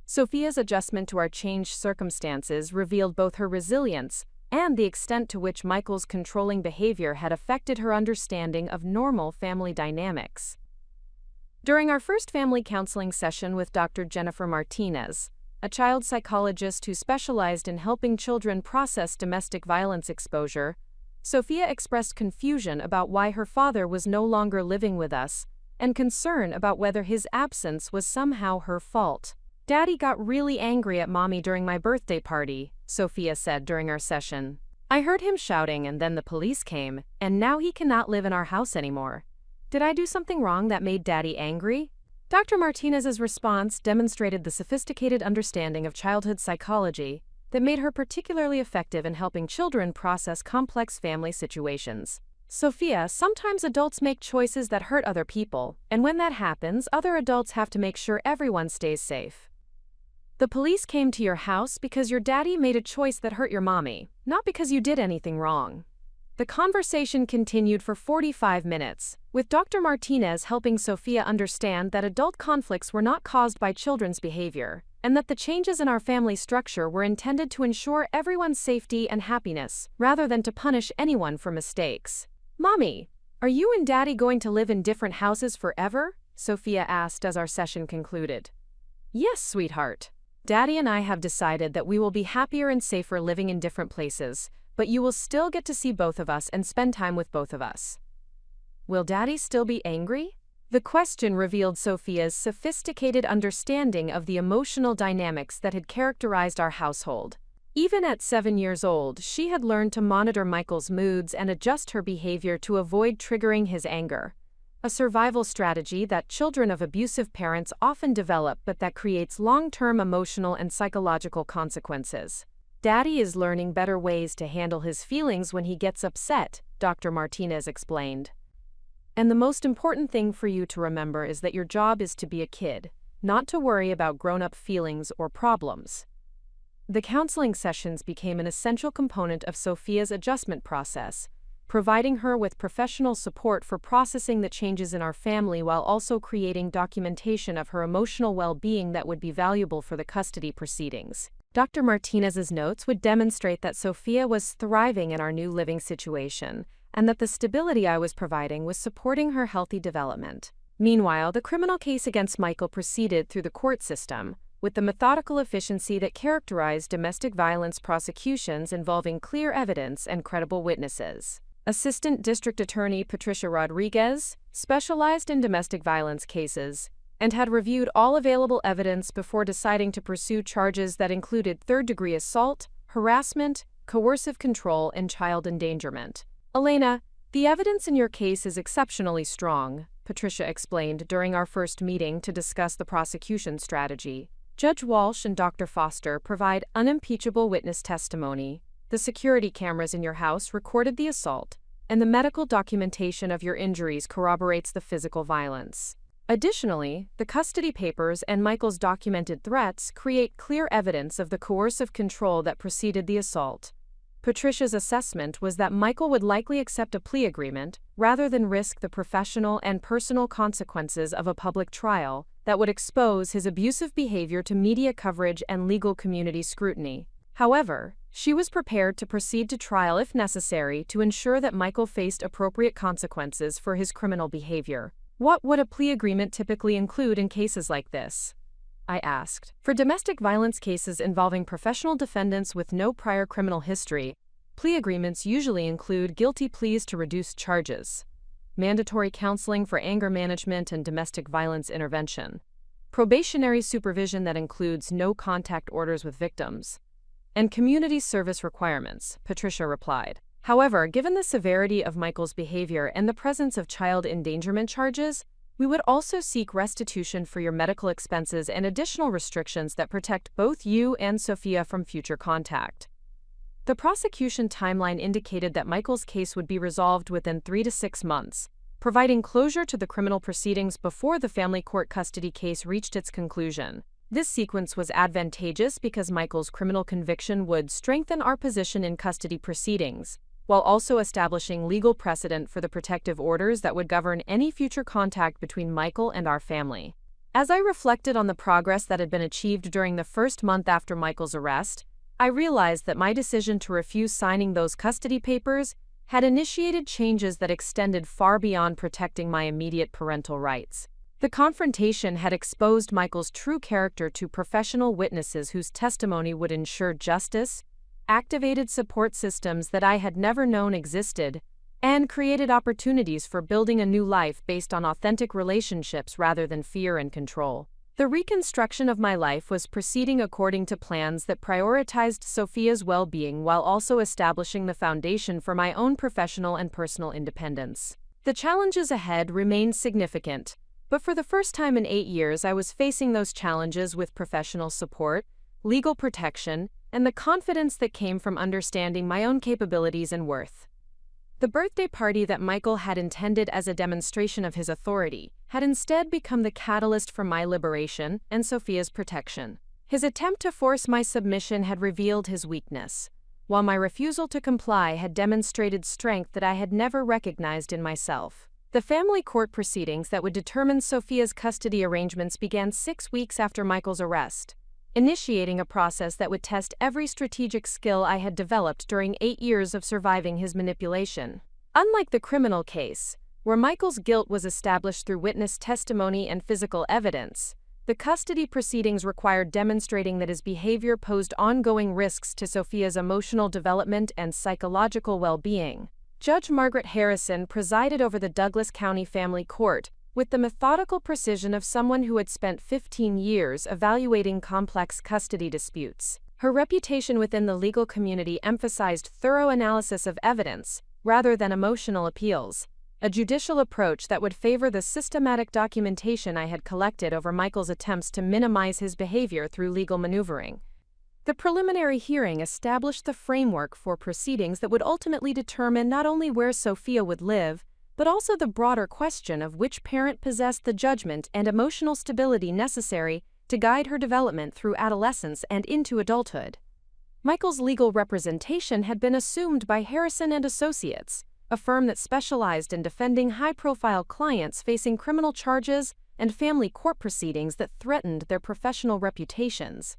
Sophia's adjustment to our changed circumstances revealed both her resilience and the extent to which Michael's controlling behavior had affected her understanding of normal family dynamics. During our first family counseling session with Dr. Jennifer Martinez, a child psychologist who specialized in helping children process domestic violence exposure, Sophia expressed confusion about why her father was no longer living with us and concern about whether his absence was somehow her fault. "Daddy got really angry at Mommy during my birthday party," Sophia said during our session. "I heard him shouting and then the police came, and now he cannot live in our house anymore. Did I do something wrong that made Daddy angry?" Dr. Martinez's response demonstrated the sophisticated understanding of childhood psychology that made her particularly effective in helping children process complex family situations. "Sophia, sometimes adults make choices that hurt other people, and when that happens, other adults have to make sure everyone stays safe. The police came to your house because your daddy made a choice that hurt your mommy, not because you did anything wrong." The conversation continued for 45 minutes, with Dr. Martinez helping Sophia understand that adult conflicts were not caused by children's behavior, and that the changes in our family structure were intended to ensure everyone's safety and happiness, rather than to punish anyone for mistakes. "Mommy, are you and Daddy going to live in different houses forever?" Sophia asked as our session concluded. "Yes, sweetheart. Daddy and I have decided that we will be happier and safer living in different places, but you will still get to see both of us and spend time with both of us." "Will Daddy still be angry?" The question revealed Sophia's sophisticated understanding of the emotional dynamics that had characterized our household. Even at 7 years old, she had learned to monitor Michael's moods and adjust her behavior to avoid triggering his anger, a survival strategy that children of abusive parents often develop but that creates long-term emotional and psychological consequences. "Daddy is learning better ways to handle his feelings when he gets upset," Dr. Martinez explained. "And the most important thing for you to remember is that your job is to be a kid, not to worry about grown-up feelings or problems." The counseling sessions became an essential component of Sophia's adjustment process, providing her with professional support for processing the changes in our family while also creating documentation of her emotional well-being that would be valuable for the custody proceedings. Dr. Martinez's notes would demonstrate that Sophia was thriving in our new living situation, and that the stability I was providing was supporting her healthy development. Meanwhile, the criminal case against Michael proceeded through the court system, with the methodical efficiency that characterized domestic violence prosecutions involving clear evidence and credible witnesses. Assistant District Attorney Patricia Rodriguez specialized in domestic violence cases and had reviewed all available evidence before deciding to pursue charges that included third-degree assault, harassment, coercive control, and child endangerment. "Elena, the evidence in your case is exceptionally strong," Patricia explained during our first meeting to discuss the prosecution strategy. Judge Walsh and Dr. Foster provide unimpeachable witness testimony. The security cameras in your house recorded the assault, and the medical documentation of your injuries corroborates the physical violence. Additionally, the custody papers and Michael's documented threats create clear evidence of the coercive control that preceded the assault. Patricia's assessment was that Michael would likely accept a plea agreement rather than risk the professional and personal consequences of a public trial that would expose his abusive behavior to media coverage and legal community scrutiny. However, she was prepared to proceed to trial if necessary to ensure that Michael faced appropriate consequences for his criminal behavior. What would a plea agreement typically include in cases like this? I asked. For domestic violence cases involving professional defendants with no prior criminal history, plea agreements usually include guilty pleas to reduce charges, mandatory counseling for anger management and domestic violence intervention, probationary supervision that includes no contact orders with victims, and community service requirements, Patricia replied. However, given the severity of Michael's behavior and the presence of child endangerment charges, we would also seek restitution for your medical expenses and additional restrictions that protect both you and Sophia from future contact. The prosecution timeline indicated that Michael's case would be resolved within 3 to 6 months, providing closure to the criminal proceedings before the family court custody case reached its conclusion. This sequence was advantageous because Michael's criminal conviction would strengthen our position in custody proceedings, while also establishing legal precedent for the protective orders that would govern any future contact between Michael and our family. As I reflected on the progress that had been achieved during the first month after Michael's arrest, I realized that my decision to refuse signing those custody papers had initiated changes that extended far beyond protecting my immediate parental rights. The confrontation had exposed Michael's true character to professional witnesses whose testimony would ensure justice, activated support systems that I had never known existed, and created opportunities for building a new life based on authentic relationships rather than fear and control. The reconstruction of my life was proceeding according to plans that prioritized Sophia's well-being while also establishing the foundation for my own professional and personal independence. The challenges ahead remained significant, but for the first time in 8 years I was facing those challenges with professional support, legal protection, and the confidence that came from understanding my own capabilities and worth. The birthday party that Michael had intended as a demonstration of his authority had instead become the catalyst for my liberation and Sophia's protection. His attempt to force my submission had revealed his weakness, while my refusal to comply had demonstrated strength that I had never recognized in myself. The family court proceedings that would determine Sophia's custody arrangements began 6 weeks after Michael's arrest, initiating a process that would test every strategic skill I had developed during 8 years of surviving his manipulation. Unlike the criminal case, where Michael's guilt was established through witness testimony and physical evidence, the custody proceedings required demonstrating that his behavior posed ongoing risks to Sophia's emotional development and psychological well-being. Judge Margaret Harrison presided over the Douglas County Family Court, with the methodical precision of someone who had spent 15 years evaluating complex custody disputes. Her reputation within the legal community emphasized thorough analysis of evidence, rather than emotional appeals, a judicial approach that would favor the systematic documentation I had collected over Michael's attempts to minimize his behavior through legal maneuvering. The preliminary hearing established the framework for proceedings that would ultimately determine not only where Sophia would live, but also the broader question of which parent possessed the judgment and emotional stability necessary to guide her development through adolescence and into adulthood. Michael's legal representation had been assumed by Harrison and Associates, a firm that specialized in defending high-profile clients facing criminal charges and family court proceedings that threatened their professional reputations.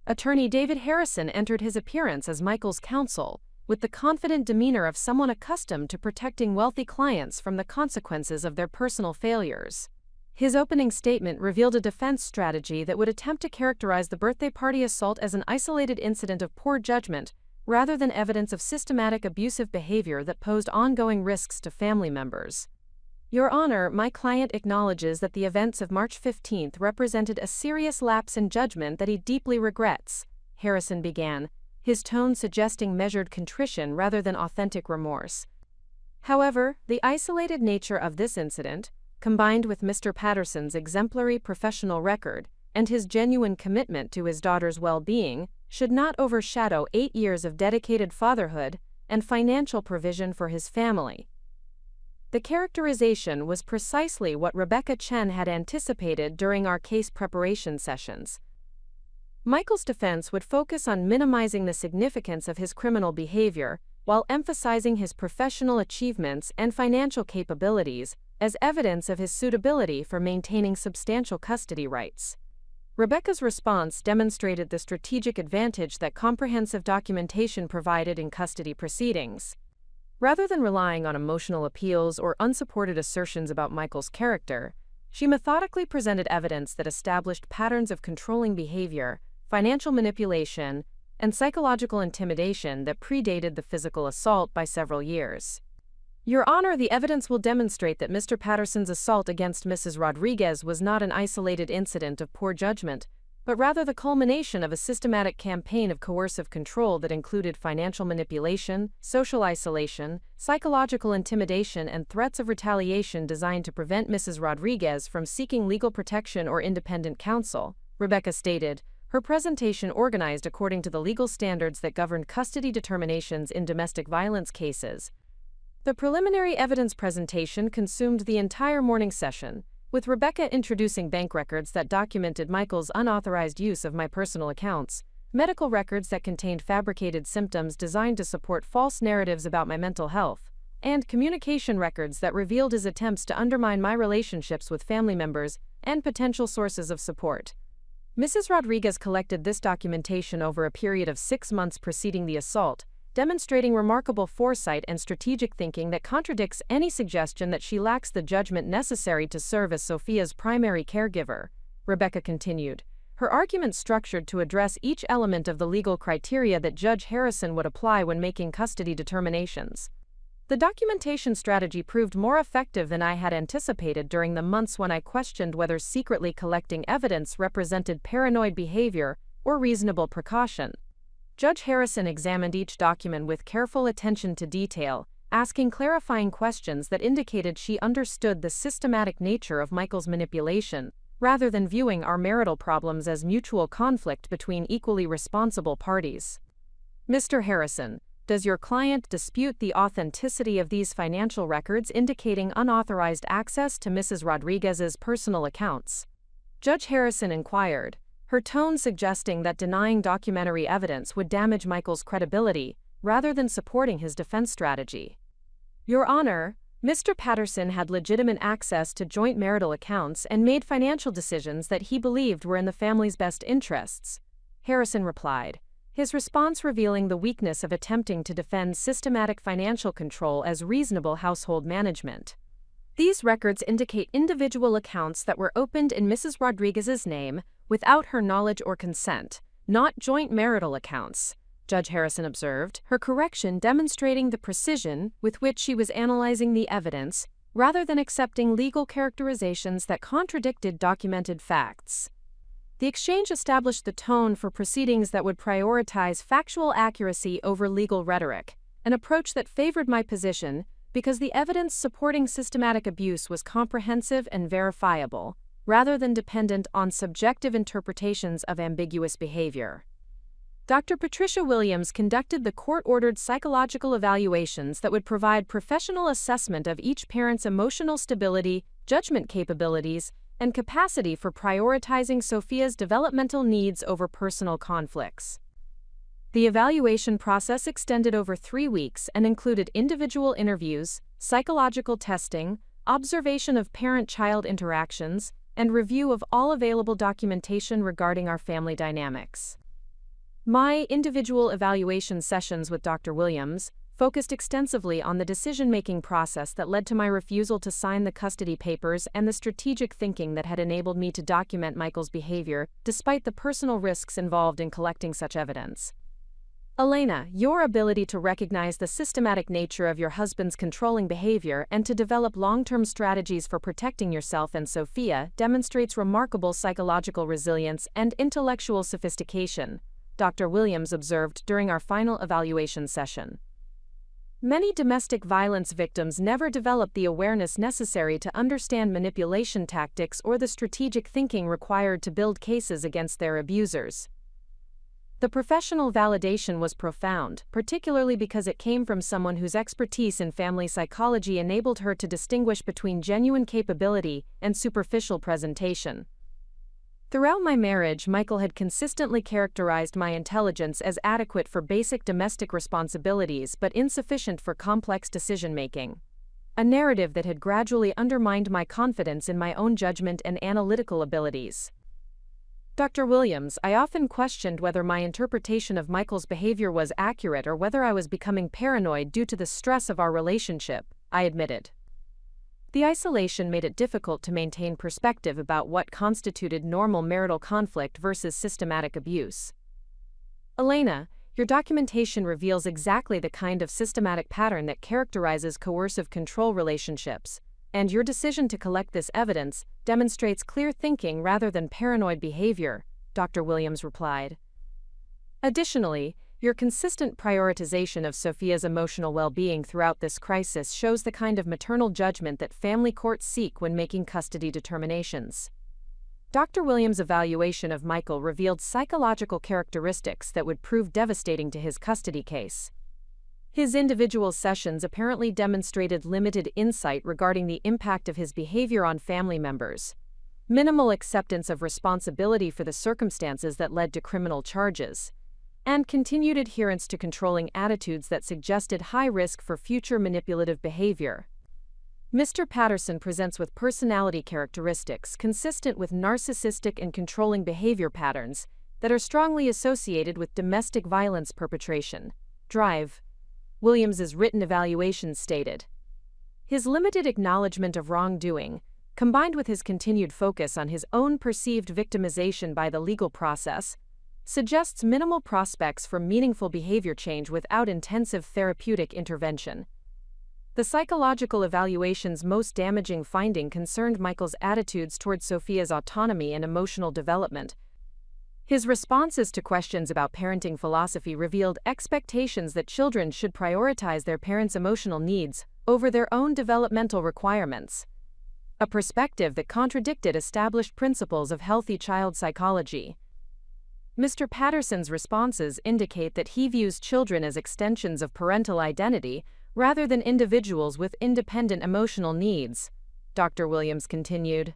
Attorney David Harrison entered his appearance as Michael's counsel, with the confident demeanor of someone accustomed to protecting wealthy clients from the consequences of their personal failures. His opening statement revealed a defense strategy that would attempt to characterize the birthday party assault as an isolated incident of poor judgment, rather than evidence of systematic abusive behavior that posed ongoing risks to family members. Your Honor, my client acknowledges that the events of March 15th represented a serious lapse in judgment that he deeply regrets, Harrison began, his tone suggesting measured contrition rather than authentic remorse. However, the isolated nature of this incident, combined with Mr. Patterson's exemplary professional record and his genuine commitment to his daughter's well-being should not overshadow 8 years of dedicated fatherhood and financial provision for his family. The characterization was precisely what Rebecca Chen had anticipated during our case preparation sessions. Michael's defense would focus on minimizing the significance of his criminal behavior while emphasizing his professional achievements and financial capabilities as evidence of his suitability for maintaining substantial custody rights. Rebecca's response demonstrated the strategic advantage that comprehensive documentation provided in custody proceedings. Rather than relying on emotional appeals or unsupported assertions about Michael's character, she methodically presented evidence that established patterns of controlling behavior, financial manipulation, and psychological intimidation that predated the physical assault by several years. Your Honor, the evidence will demonstrate that Mr. Patterson's assault against Mrs. Rodriguez was not an isolated incident of poor judgment, but rather the culmination of a systematic campaign of coercive control that included financial manipulation, social isolation, psychological intimidation, and threats of retaliation designed to prevent Mrs. Rodriguez from seeking legal protection or independent counsel, Rebecca stated, her presentation organized according to the legal standards that governed custody determinations in domestic violence cases. The preliminary evidence presentation consumed the entire morning session, with Rebecca introducing bank records that documented Michael's unauthorized use of my personal accounts, medical records that contained fabricated symptoms designed to support false narratives about my mental health, and communication records that revealed his attempts to undermine my relationships with family members and potential sources of support. Mrs. Rodriguez collected this documentation over a period of 6 months preceding the assault, demonstrating remarkable foresight and strategic thinking that contradicts any suggestion that she lacks the judgment necessary to serve as Sophia's primary caregiver, Rebecca continued, her argument structured to address each element of the legal criteria that Judge Harrison would apply when making custody determinations. The documentation strategy proved more effective than I had anticipated during the months when I questioned whether secretly collecting evidence represented paranoid behavior or reasonable precaution. Judge Harrison examined each document with careful attention to detail, asking clarifying questions that indicated she understood the systematic nature of Michael's manipulation, rather than viewing our marital problems as mutual conflict between equally responsible parties. Mr. Harrison, does your client dispute the authenticity of these financial records indicating unauthorized access to Mrs. Rodriguez's personal accounts? Judge Harrison inquired, her tone suggesting that denying documentary evidence would damage Michael's credibility, rather than supporting his defense strategy. Your Honor, Mr. Patterson had legitimate access to joint marital accounts and made financial decisions that he believed were in the family's best interests, Harrison replied, his response revealing the weakness of attempting to defend systematic financial control as reasonable household management. These records indicate individual accounts that were opened in Mrs. Rodriguez's name without her knowledge or consent, not joint marital accounts, Judge Harrison observed, her correction demonstrating the precision with which she was analyzing the evidence, rather than accepting legal characterizations that contradicted documented facts. The exchange established the tone for proceedings that would prioritize factual accuracy over legal rhetoric, an approach that favored my position because the evidence supporting systematic abuse was comprehensive and verifiable, rather than dependent on subjective interpretations of ambiguous behavior. Dr. Patricia Williams conducted the court-ordered psychological evaluations that would provide professional assessment of each parent's emotional stability, judgment capabilities, and capacity for prioritizing Sophia's developmental needs over personal conflicts. The evaluation process extended over 3 weeks and included individual interviews, psychological testing, observation of parent-child interactions, and review of all available documentation regarding our family dynamics. My individual evaluation sessions with Dr. Williams focused extensively on the decision-making process that led to my refusal to sign the custody papers and the strategic thinking that had enabled me to document Michael's behavior despite the personal risks involved in collecting such evidence. Elena, your ability to recognize the systematic nature of your husband's controlling behavior and to develop long-term strategies for protecting yourself and Sophia demonstrates remarkable psychological resilience and intellectual sophistication, Dr. Williams observed during our final evaluation session. Many domestic violence victims never develop the awareness necessary to understand manipulation tactics or the strategic thinking required to build cases against their abusers. The professional validation was profound, particularly because it came from someone whose expertise in family psychology enabled her to distinguish between genuine capability and superficial presentation. Throughout my marriage, Michael had consistently characterized my intelligence as adequate for basic domestic responsibilities but insufficient for complex decision-making. A narrative that had gradually undermined my confidence in my own judgment and analytical abilities. Dr. Williams, I often questioned whether my interpretation of Michael's behavior was accurate or whether I was becoming paranoid due to the stress of our relationship, I admitted. The isolation made it difficult to maintain perspective about what constituted normal marital conflict versus systematic abuse. Elena, your documentation reveals exactly the kind of systematic pattern that characterizes coercive control relationships, and your decision to collect this evidence demonstrates clear thinking rather than paranoid behavior, Dr. Williams replied. Additionally, your consistent prioritization of Sophia's emotional well-being throughout this crisis shows the kind of maternal judgment that family courts seek when making custody determinations. Dr. Williams' evaluation of Michael revealed psychological characteristics that would prove devastating to his custody case. His individual sessions apparently demonstrated limited insight regarding the impact of his behavior on family members, minimal acceptance of responsibility for the circumstances that led to criminal charges, and continued adherence to controlling attitudes that suggested high risk for future manipulative behavior. Mr. Patterson presents with personality characteristics consistent with narcissistic and controlling behavior patterns that are strongly associated with domestic violence perpetration. Drive. Williams's written evaluation stated. His limited acknowledgement of wrongdoing, combined with his continued focus on his own perceived victimization by the legal process, suggests minimal prospects for meaningful behavior change without intensive therapeutic intervention. The psychological evaluation's most damaging finding concerned Michael's attitudes toward Sophia's autonomy and emotional development. His responses to questions about parenting philosophy revealed expectations that children should prioritize their parents' emotional needs over their own developmental requirements, a perspective that contradicted established principles of healthy child psychology. Mr. Patterson's responses indicate that he views children as extensions of parental identity rather than individuals with independent emotional needs, Dr. Williams continued.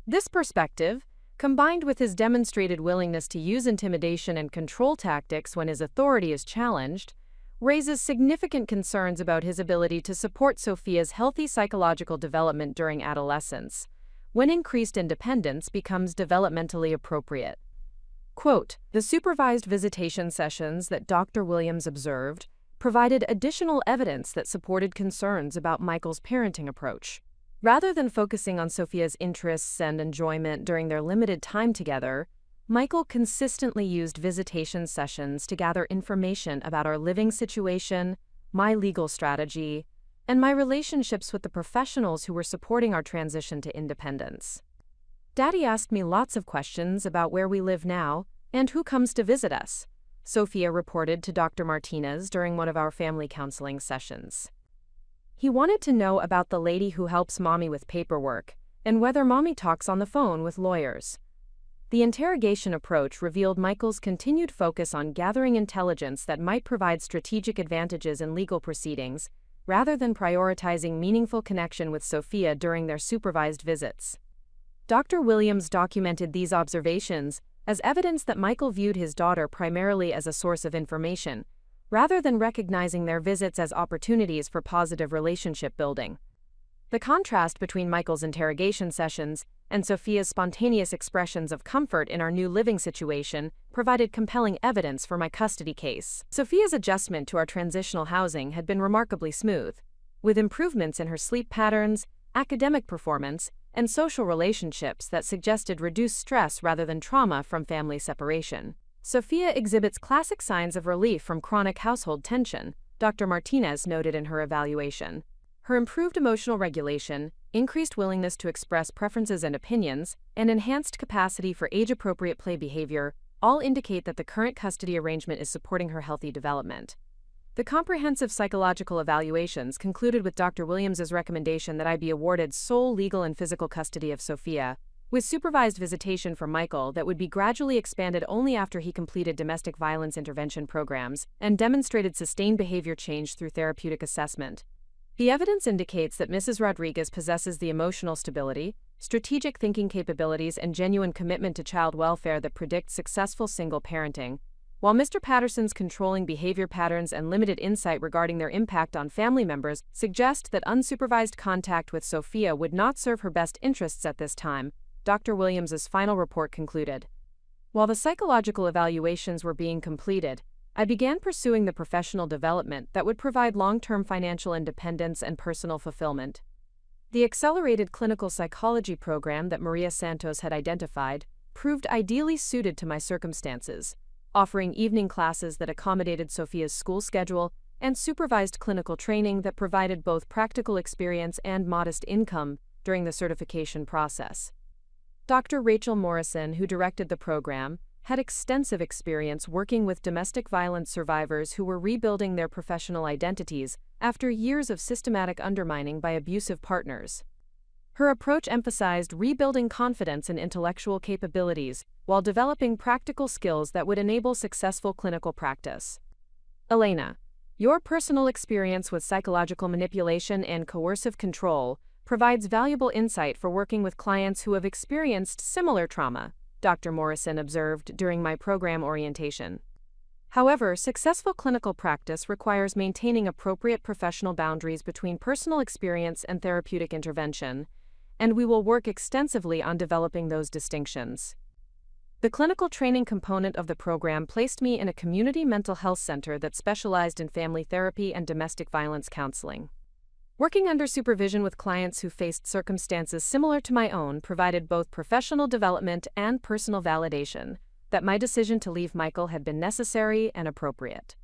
This perspective, combined with his demonstrated willingness to use intimidation and control tactics when his authority is challenged, raises significant concerns about his ability to support Sophia's healthy psychological development during adolescence, when increased independence becomes developmentally appropriate. Quote, the supervised visitation sessions that Dr. Williams observed provided additional evidence that supported concerns about Michael's parenting approach. Rather than focusing on Sophia's interests and enjoyment during their limited time together, Michael consistently used visitation sessions to gather information about our living situation, my legal strategy, and my relationships with the professionals who were supporting our transition to independence. Daddy asked me lots of questions about where we live now and who comes to visit us, Sophia reported to Dr. Martinez during one of our family counseling sessions. He wanted to know about the lady who helps Mommy with paperwork and whether Mommy talks on the phone with lawyers. The interrogation approach revealed Michael's continued focus on gathering intelligence that might provide strategic advantages in legal proceedings, rather than prioritizing meaningful connection with Sophia during their supervised visits. Dr. Williams documented these observations as evidence that Michael viewed his daughter primarily as a source of information, rather than recognizing their visits as opportunities for positive relationship building. The contrast between Michael's interrogation sessions and Sophia's spontaneous expressions of comfort in our new living situation provided compelling evidence for my custody case. Sophia's adjustment to our transitional housing had been remarkably smooth, with improvements in her sleep patterns, academic performance, and social relationships that suggested reduced stress rather than trauma from family separation. Sophia exhibits classic signs of relief from chronic household tension, Dr. Martinez noted in her evaluation. Her improved emotional regulation, increased willingness to express preferences and opinions, and enhanced capacity for age-appropriate play behavior all indicate that the current custody arrangement is supporting her healthy development. The comprehensive psychological evaluations concluded with Dr. Williams's recommendation that I be awarded sole legal and physical custody of Sophia, with supervised visitation for Michael that would be gradually expanded only after he completed domestic violence intervention programs and demonstrated sustained behavior change through therapeutic assessment. The evidence indicates that Mrs. Rodriguez possesses the emotional stability, strategic thinking capabilities, and genuine commitment to child welfare that predict successful single parenting, while Mr. Patterson's controlling behavior patterns and limited insight regarding their impact on family members suggest that unsupervised contact with Sophia would not serve her best interests at this time, Dr. Williams's final report concluded. While the psychological evaluations were being completed, I began pursuing the professional development that would provide long-term financial independence and personal fulfillment. The accelerated clinical psychology program that Maria Santos had identified proved ideally suited to my circumstances, offering evening classes that accommodated Sophia's school schedule and supervised clinical training that provided both practical experience and modest income during the certification process. Dr. Rachel Morrison, who directed the program, had extensive experience working with domestic violence survivors who were rebuilding their professional identities after years of systematic undermining by abusive partners. Her approach emphasized rebuilding confidence and intellectual capabilities while developing practical skills that would enable successful clinical practice. Elena, your personal experience with psychological manipulation and coercive control provides valuable insight for working with clients who have experienced similar trauma, Dr. Morrison observed during my program orientation. However, successful clinical practice requires maintaining appropriate professional boundaries between personal experience and therapeutic intervention, and we will work extensively on developing those distinctions. The clinical training component of the program placed me in a community mental health center that specialized in family therapy and domestic violence counseling. Working under supervision with clients who faced circumstances similar to my own provided both professional development and personal validation that my decision to leave Michael had been necessary and appropriate.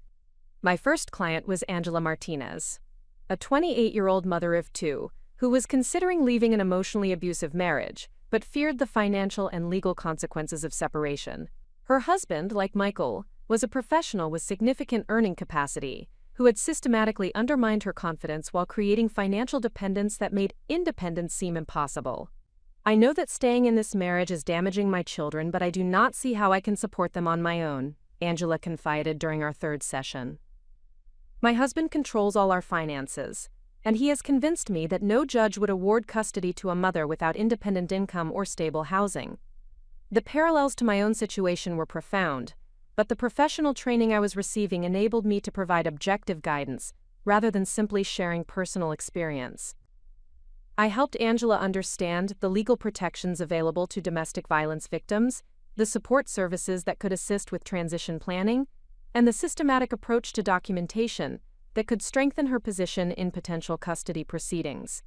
My first client was Angela Martinez, a 28-year-old mother of two who was considering leaving an emotionally abusive marriage but feared the financial and legal consequences of separation. Her husband, like Michael, was a professional with significant earning capacity who had systematically undermined her confidence while creating financial dependence that made independence seem impossible. I know that staying in this marriage is damaging my children, but I do not see how I can support them on my own, Angela confided during our third session. My husband controls all our finances, and he has convinced me that no judge would award custody to a mother without independent income or stable housing. The parallels to my own situation were profound, but the professional training I was receiving enabled me to provide objective guidance rather than simply sharing personal experience. I helped Angela understand the legal protections available to domestic violence victims, the support services that could assist with transition planning, and the systematic approach to documentation that could strengthen her position in potential custody proceedings.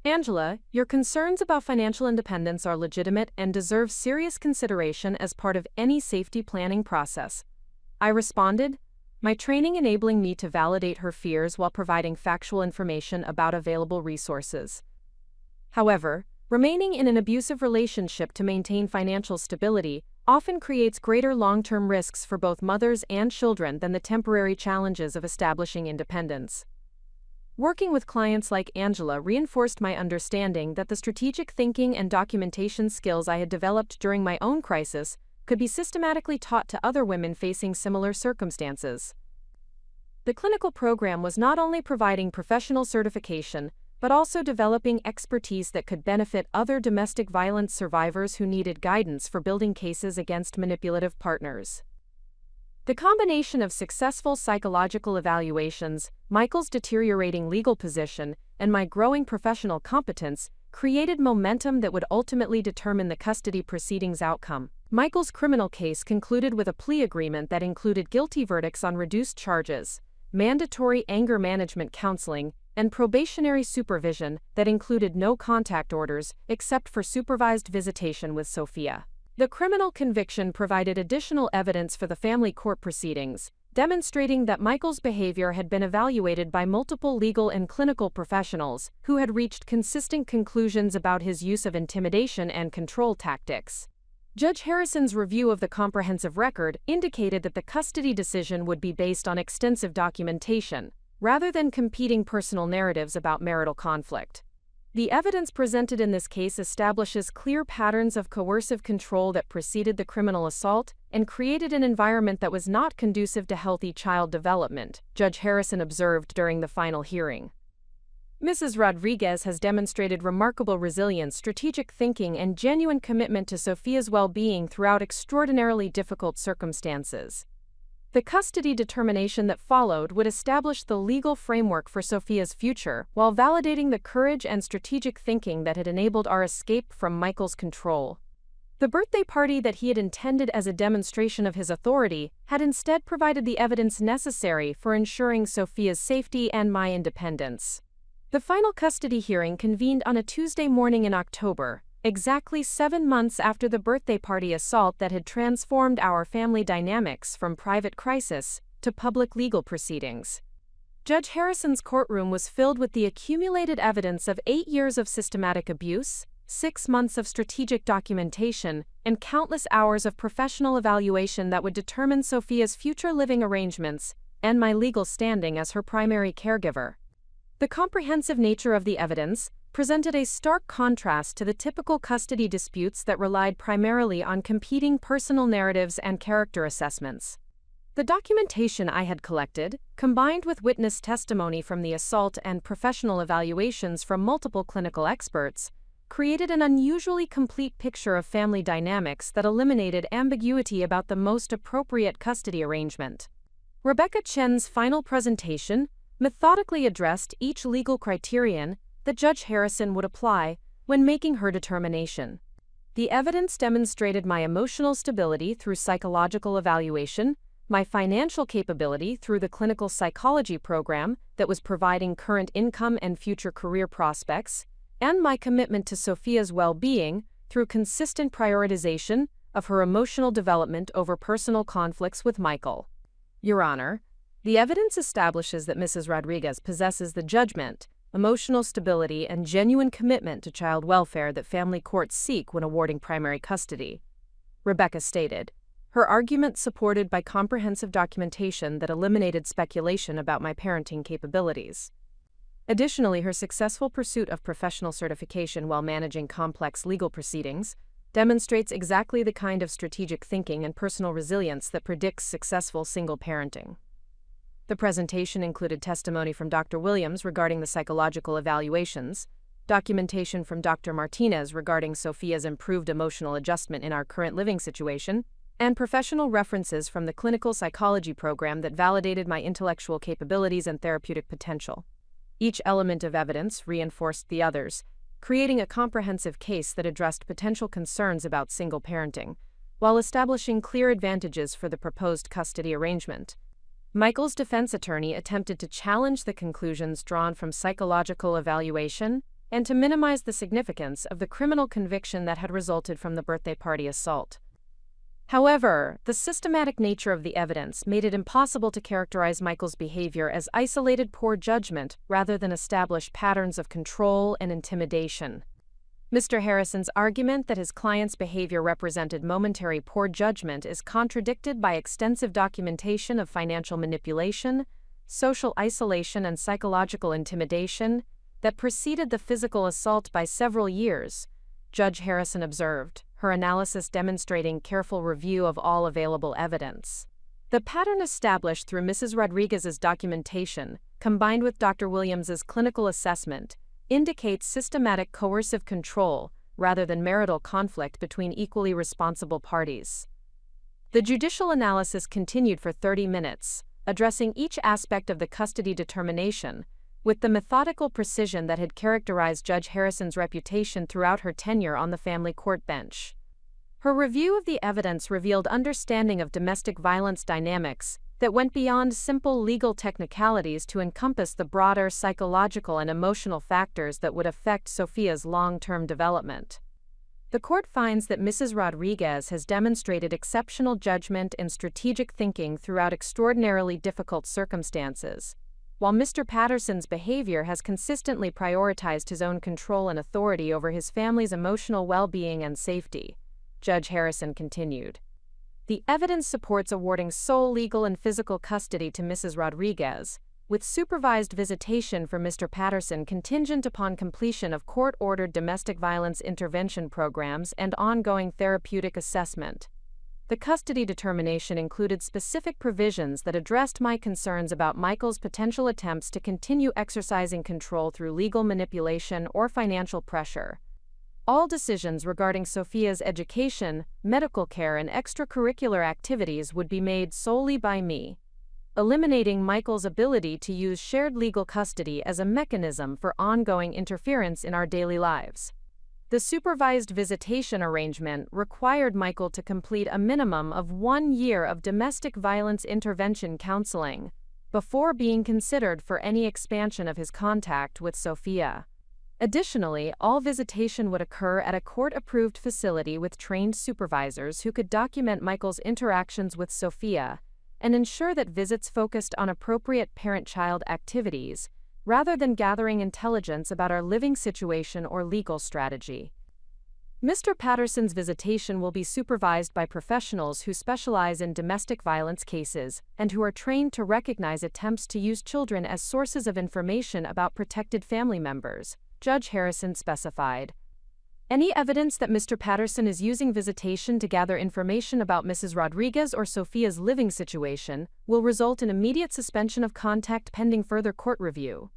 Angela, your concerns about financial independence are legitimate and deserve serious consideration as part of any safety planning process. I responded, my training enabling me to validate her fears while providing factual information about available resources. However, remaining in an abusive relationship to maintain financial stability often creates greater long-term risks for both mothers and children than the temporary challenges of establishing independence. Working with clients like Angela reinforced my understanding that the strategic thinking and documentation skills I had developed during my own crisis could be systematically taught to other women facing similar circumstances. The clinical program was not only providing professional certification, but also developing expertise that could benefit other domestic violence survivors who needed guidance for building cases against manipulative partners. The combination of successful psychological evaluations, Michael's deteriorating legal position, and my growing professional competence created momentum that would ultimately determine the custody proceedings' outcome. Michael's criminal case concluded with a plea agreement that included guilty verdicts on reduced charges, mandatory anger management counseling, and probationary supervision that included no contact orders except for supervised visitation with Sophia. The criminal conviction provided additional evidence for the family court proceedings, demonstrating that Michael's behavior had been evaluated by multiple legal and clinical professionals who had reached consistent conclusions about his use of intimidation and control tactics. Judge Harrison's review of the comprehensive record indicated that the custody decision would be based on extensive documentation, rather than competing personal narratives about marital conflict. The evidence presented in this case establishes clear patterns of coercive control that preceded the criminal assault and created an environment that was not conducive to healthy child development, Judge Harrison observed during the final hearing. Mrs. Rodriguez has demonstrated remarkable resilience, strategic thinking, and genuine commitment to Sophia's well-being throughout extraordinarily difficult circumstances. The custody determination that followed would establish the legal framework for Sophia's future, while validating the courage and strategic thinking that had enabled our escape from Michael's control. The birthday party that he had intended as a demonstration of his authority had instead provided the evidence necessary for ensuring Sophia's safety and my independence. The final custody hearing convened on a Tuesday morning in October, exactly 7 months after the birthday party assault that had transformed our family dynamics from private crisis to public legal proceedings. Judge Harrison's courtroom was filled with the accumulated evidence of 8 years of systematic abuse, 6 months of strategic documentation, and countless hours of professional evaluation that would determine Sophia's future living arrangements and my legal standing as her primary caregiver. The comprehensive nature of the evidence presented a stark contrast to the typical custody disputes that relied primarily on competing personal narratives and character assessments. The documentation I had collected, combined with witness testimony from the assault and professional evaluations from multiple clinical experts, created an unusually complete picture of family dynamics that eliminated ambiguity about the most appropriate custody arrangement. Rebecca Chen's final presentation methodically addressed each legal criterion that Judge Harrison would apply when making her determination. The evidence demonstrated my emotional stability through psychological evaluation, my financial capability through the clinical psychology program that was providing current income and future career prospects, and my commitment to Sophia's well-being through consistent prioritization of her emotional development over personal conflicts with Michael. Your Honor, the evidence establishes that Mrs. Rodriguez possesses the judgment, emotional stability, and genuine commitment to child welfare that family courts seek when awarding primary custody. Rebecca stated, her argument supported by comprehensive documentation that eliminated speculation about my parenting capabilities. Additionally, her successful pursuit of professional certification while managing complex legal proceedings demonstrates exactly the kind of strategic thinking and personal resilience that predicts successful single parenting. The presentation included testimony from Dr. Williams regarding the psychological evaluations, documentation from Dr. Martinez regarding Sophia's improved emotional adjustment in our current living situation, and professional references from the clinical psychology program that validated my intellectual capabilities and therapeutic potential. Each element of evidence reinforced the others, creating a comprehensive case that addressed potential concerns about single parenting, while establishing clear advantages for the proposed custody arrangement. Michael's defense attorney attempted to challenge the conclusions drawn from psychological evaluation and to minimize the significance of the criminal conviction that had resulted from the birthday party assault. However, the systematic nature of the evidence made it impossible to characterize Michael's behavior as isolated poor judgment rather than establish patterns of control and intimidation. Mr. Harrison's argument that his client's behavior represented momentary poor judgment is contradicted by extensive documentation of financial manipulation, social isolation, and psychological intimidation that preceded the physical assault by several years, Judge Harrison observed, her analysis demonstrating careful review of all available evidence. The pattern established through Mrs. Rodriguez's documentation, combined with Dr. Williams's clinical assessment, indicates systematic coercive control rather than marital conflict between equally responsible parties. The judicial analysis continued for 30 minutes, addressing each aspect of the custody determination, with the methodical precision that had characterized Judge Harrison's reputation throughout her tenure on the family court bench. Her review of the evidence revealed understanding of domestic violence dynamics that went beyond simple legal technicalities to encompass the broader psychological and emotional factors that would affect Sophia's long-term development. The court finds that Mrs. Rodriguez has demonstrated exceptional judgment and strategic thinking throughout extraordinarily difficult circumstances, while Mr. Patterson's behavior has consistently prioritized his own control and authority over his family's emotional well-being and safety. Judge Harrison continued. The evidence supports awarding sole legal and physical custody to Mrs. Rodriguez, with supervised visitation for Mr. Patterson contingent upon completion of court-ordered domestic violence intervention programs and ongoing therapeutic assessment. The custody determination included specific provisions that addressed my concerns about Michael's potential attempts to continue exercising control through legal manipulation or financial pressure. All decisions regarding Sophia's education, medical care, and extracurricular activities would be made solely by me, eliminating Michael's ability to use shared legal custody as a mechanism for ongoing interference in our daily lives. The supervised visitation arrangement required Michael to complete a minimum of 1 year of domestic violence intervention counseling before being considered for any expansion of his contact with Sophia. Additionally, all visitation would occur at a court-approved facility with trained supervisors who could document Michael's interactions with Sophia and ensure that visits focused on appropriate parent-child activities, rather than gathering intelligence about our living situation or legal strategy. Mr. Patterson's visitation will be supervised by professionals who specialize in domestic violence cases and who are trained to recognize attempts to use children as sources of information about protected family members, Judge Harrison specified. Any evidence that Mr. Patterson is using visitation to gather information about Mrs. Rodriguez or Sophia's living situation will result in immediate suspension of contact pending further court review.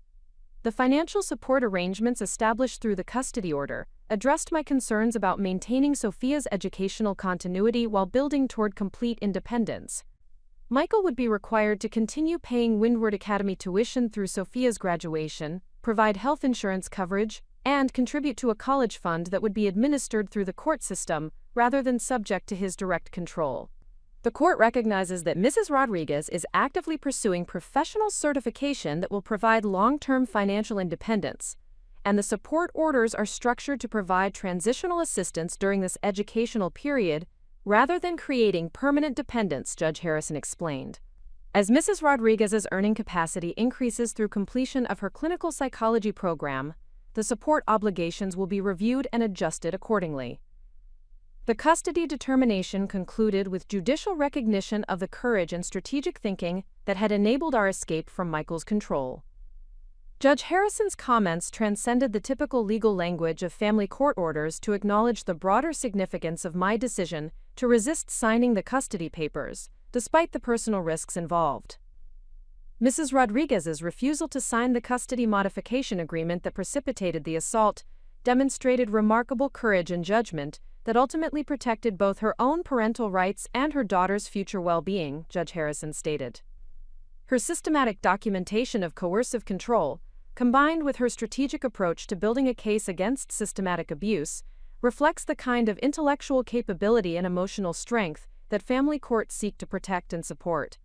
The financial support arrangements established through the custody order addressed my concerns about maintaining Sophia's educational continuity while building toward complete independence. Michael would be required to continue paying Windward Academy tuition through Sophia's graduation, provide health insurance coverage, and contribute to a college fund that would be administered through the court system rather than subject to his direct control. The court recognizes that Mrs. Rodriguez is actively pursuing professional certification that will provide long-term financial independence, and the support orders are structured to provide transitional assistance during this educational period rather than creating permanent dependence, Judge Harrison explained. As Mrs. Rodriguez's earning capacity increases through completion of her clinical psychology program, the support obligations will be reviewed and adjusted accordingly. The custody determination concluded with judicial recognition of the courage and strategic thinking that had enabled our escape from Michael's control. Judge Harrison's comments transcended the typical legal language of family court orders to acknowledge the broader significance of my decision to resist signing the custody papers, despite the personal risks involved. Mrs. Rodriguez's refusal to sign the custody modification agreement that precipitated the assault demonstrated remarkable courage and judgment that ultimately protected both her own parental rights and her daughter's future well-being, Judge Harrison stated. Her systematic documentation of coercive control, combined with her strategic approach to building a case against systematic abuse, reflects the kind of intellectual capability and emotional strength that family courts seek to protect and support.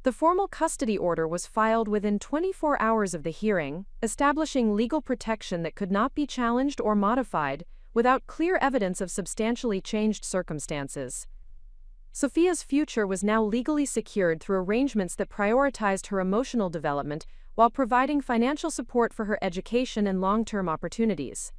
The formal custody order was filed within 24 hours of the hearing, establishing legal protection that could not be challenged or modified without clear evidence of substantially changed circumstances. Sophia's future was now legally secured through arrangements that prioritized her emotional development while providing financial support for her education and long-term opportunities.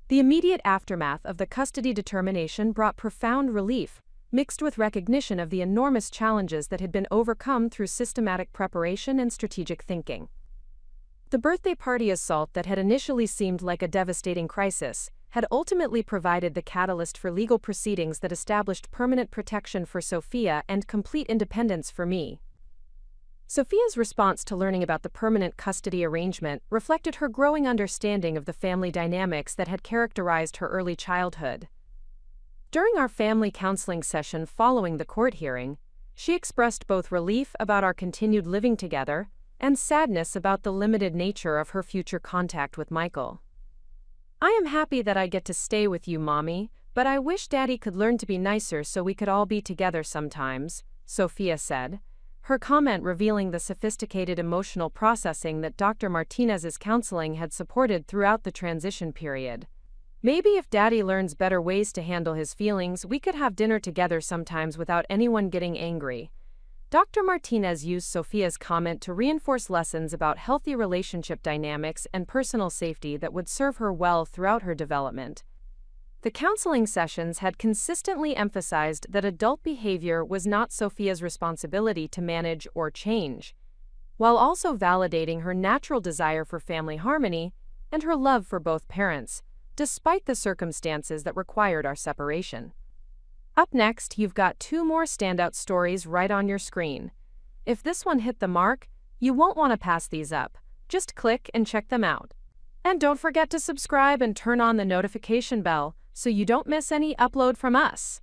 The immediate aftermath of the custody determination brought profound relief, mixed with recognition of the enormous challenges that had been overcome through systematic preparation and strategic thinking. The birthday party assault that had initially seemed like a devastating crisis had ultimately provided the catalyst for legal proceedings that established permanent protection for Sophia and complete independence for me. Sophia's response to learning about the permanent custody arrangement reflected her growing understanding of the family dynamics that had characterized her early childhood. During our family counseling session following the court hearing, she expressed both relief about our continued living together and sadness about the limited nature of her future contact with Michael. "I am happy that I get to stay with you, Mommy, but I wish Daddy could learn to be nicer so we could all be together sometimes," Sophia said, her comment revealing the sophisticated emotional processing that Dr. Martinez's counseling had supported throughout the transition period. "Maybe if Daddy learns better ways to handle his feelings, we could have dinner together sometimes without anyone getting angry." Dr. Martinez used Sophia's comment to reinforce lessons about healthy relationship dynamics and personal safety that would serve her well throughout her development. The counseling sessions had consistently emphasized that adult behavior was not Sophia's responsibility to manage or change, while also validating her natural desire for family harmony and her love for both parents, despite the circumstances that required our separation. Up next, you've got 2 more standout stories right on your screen. If this one hit the mark, you won't want to pass these up. Just click and check them out. And don't forget to subscribe and turn on the notification bell so you don't miss any upload from us.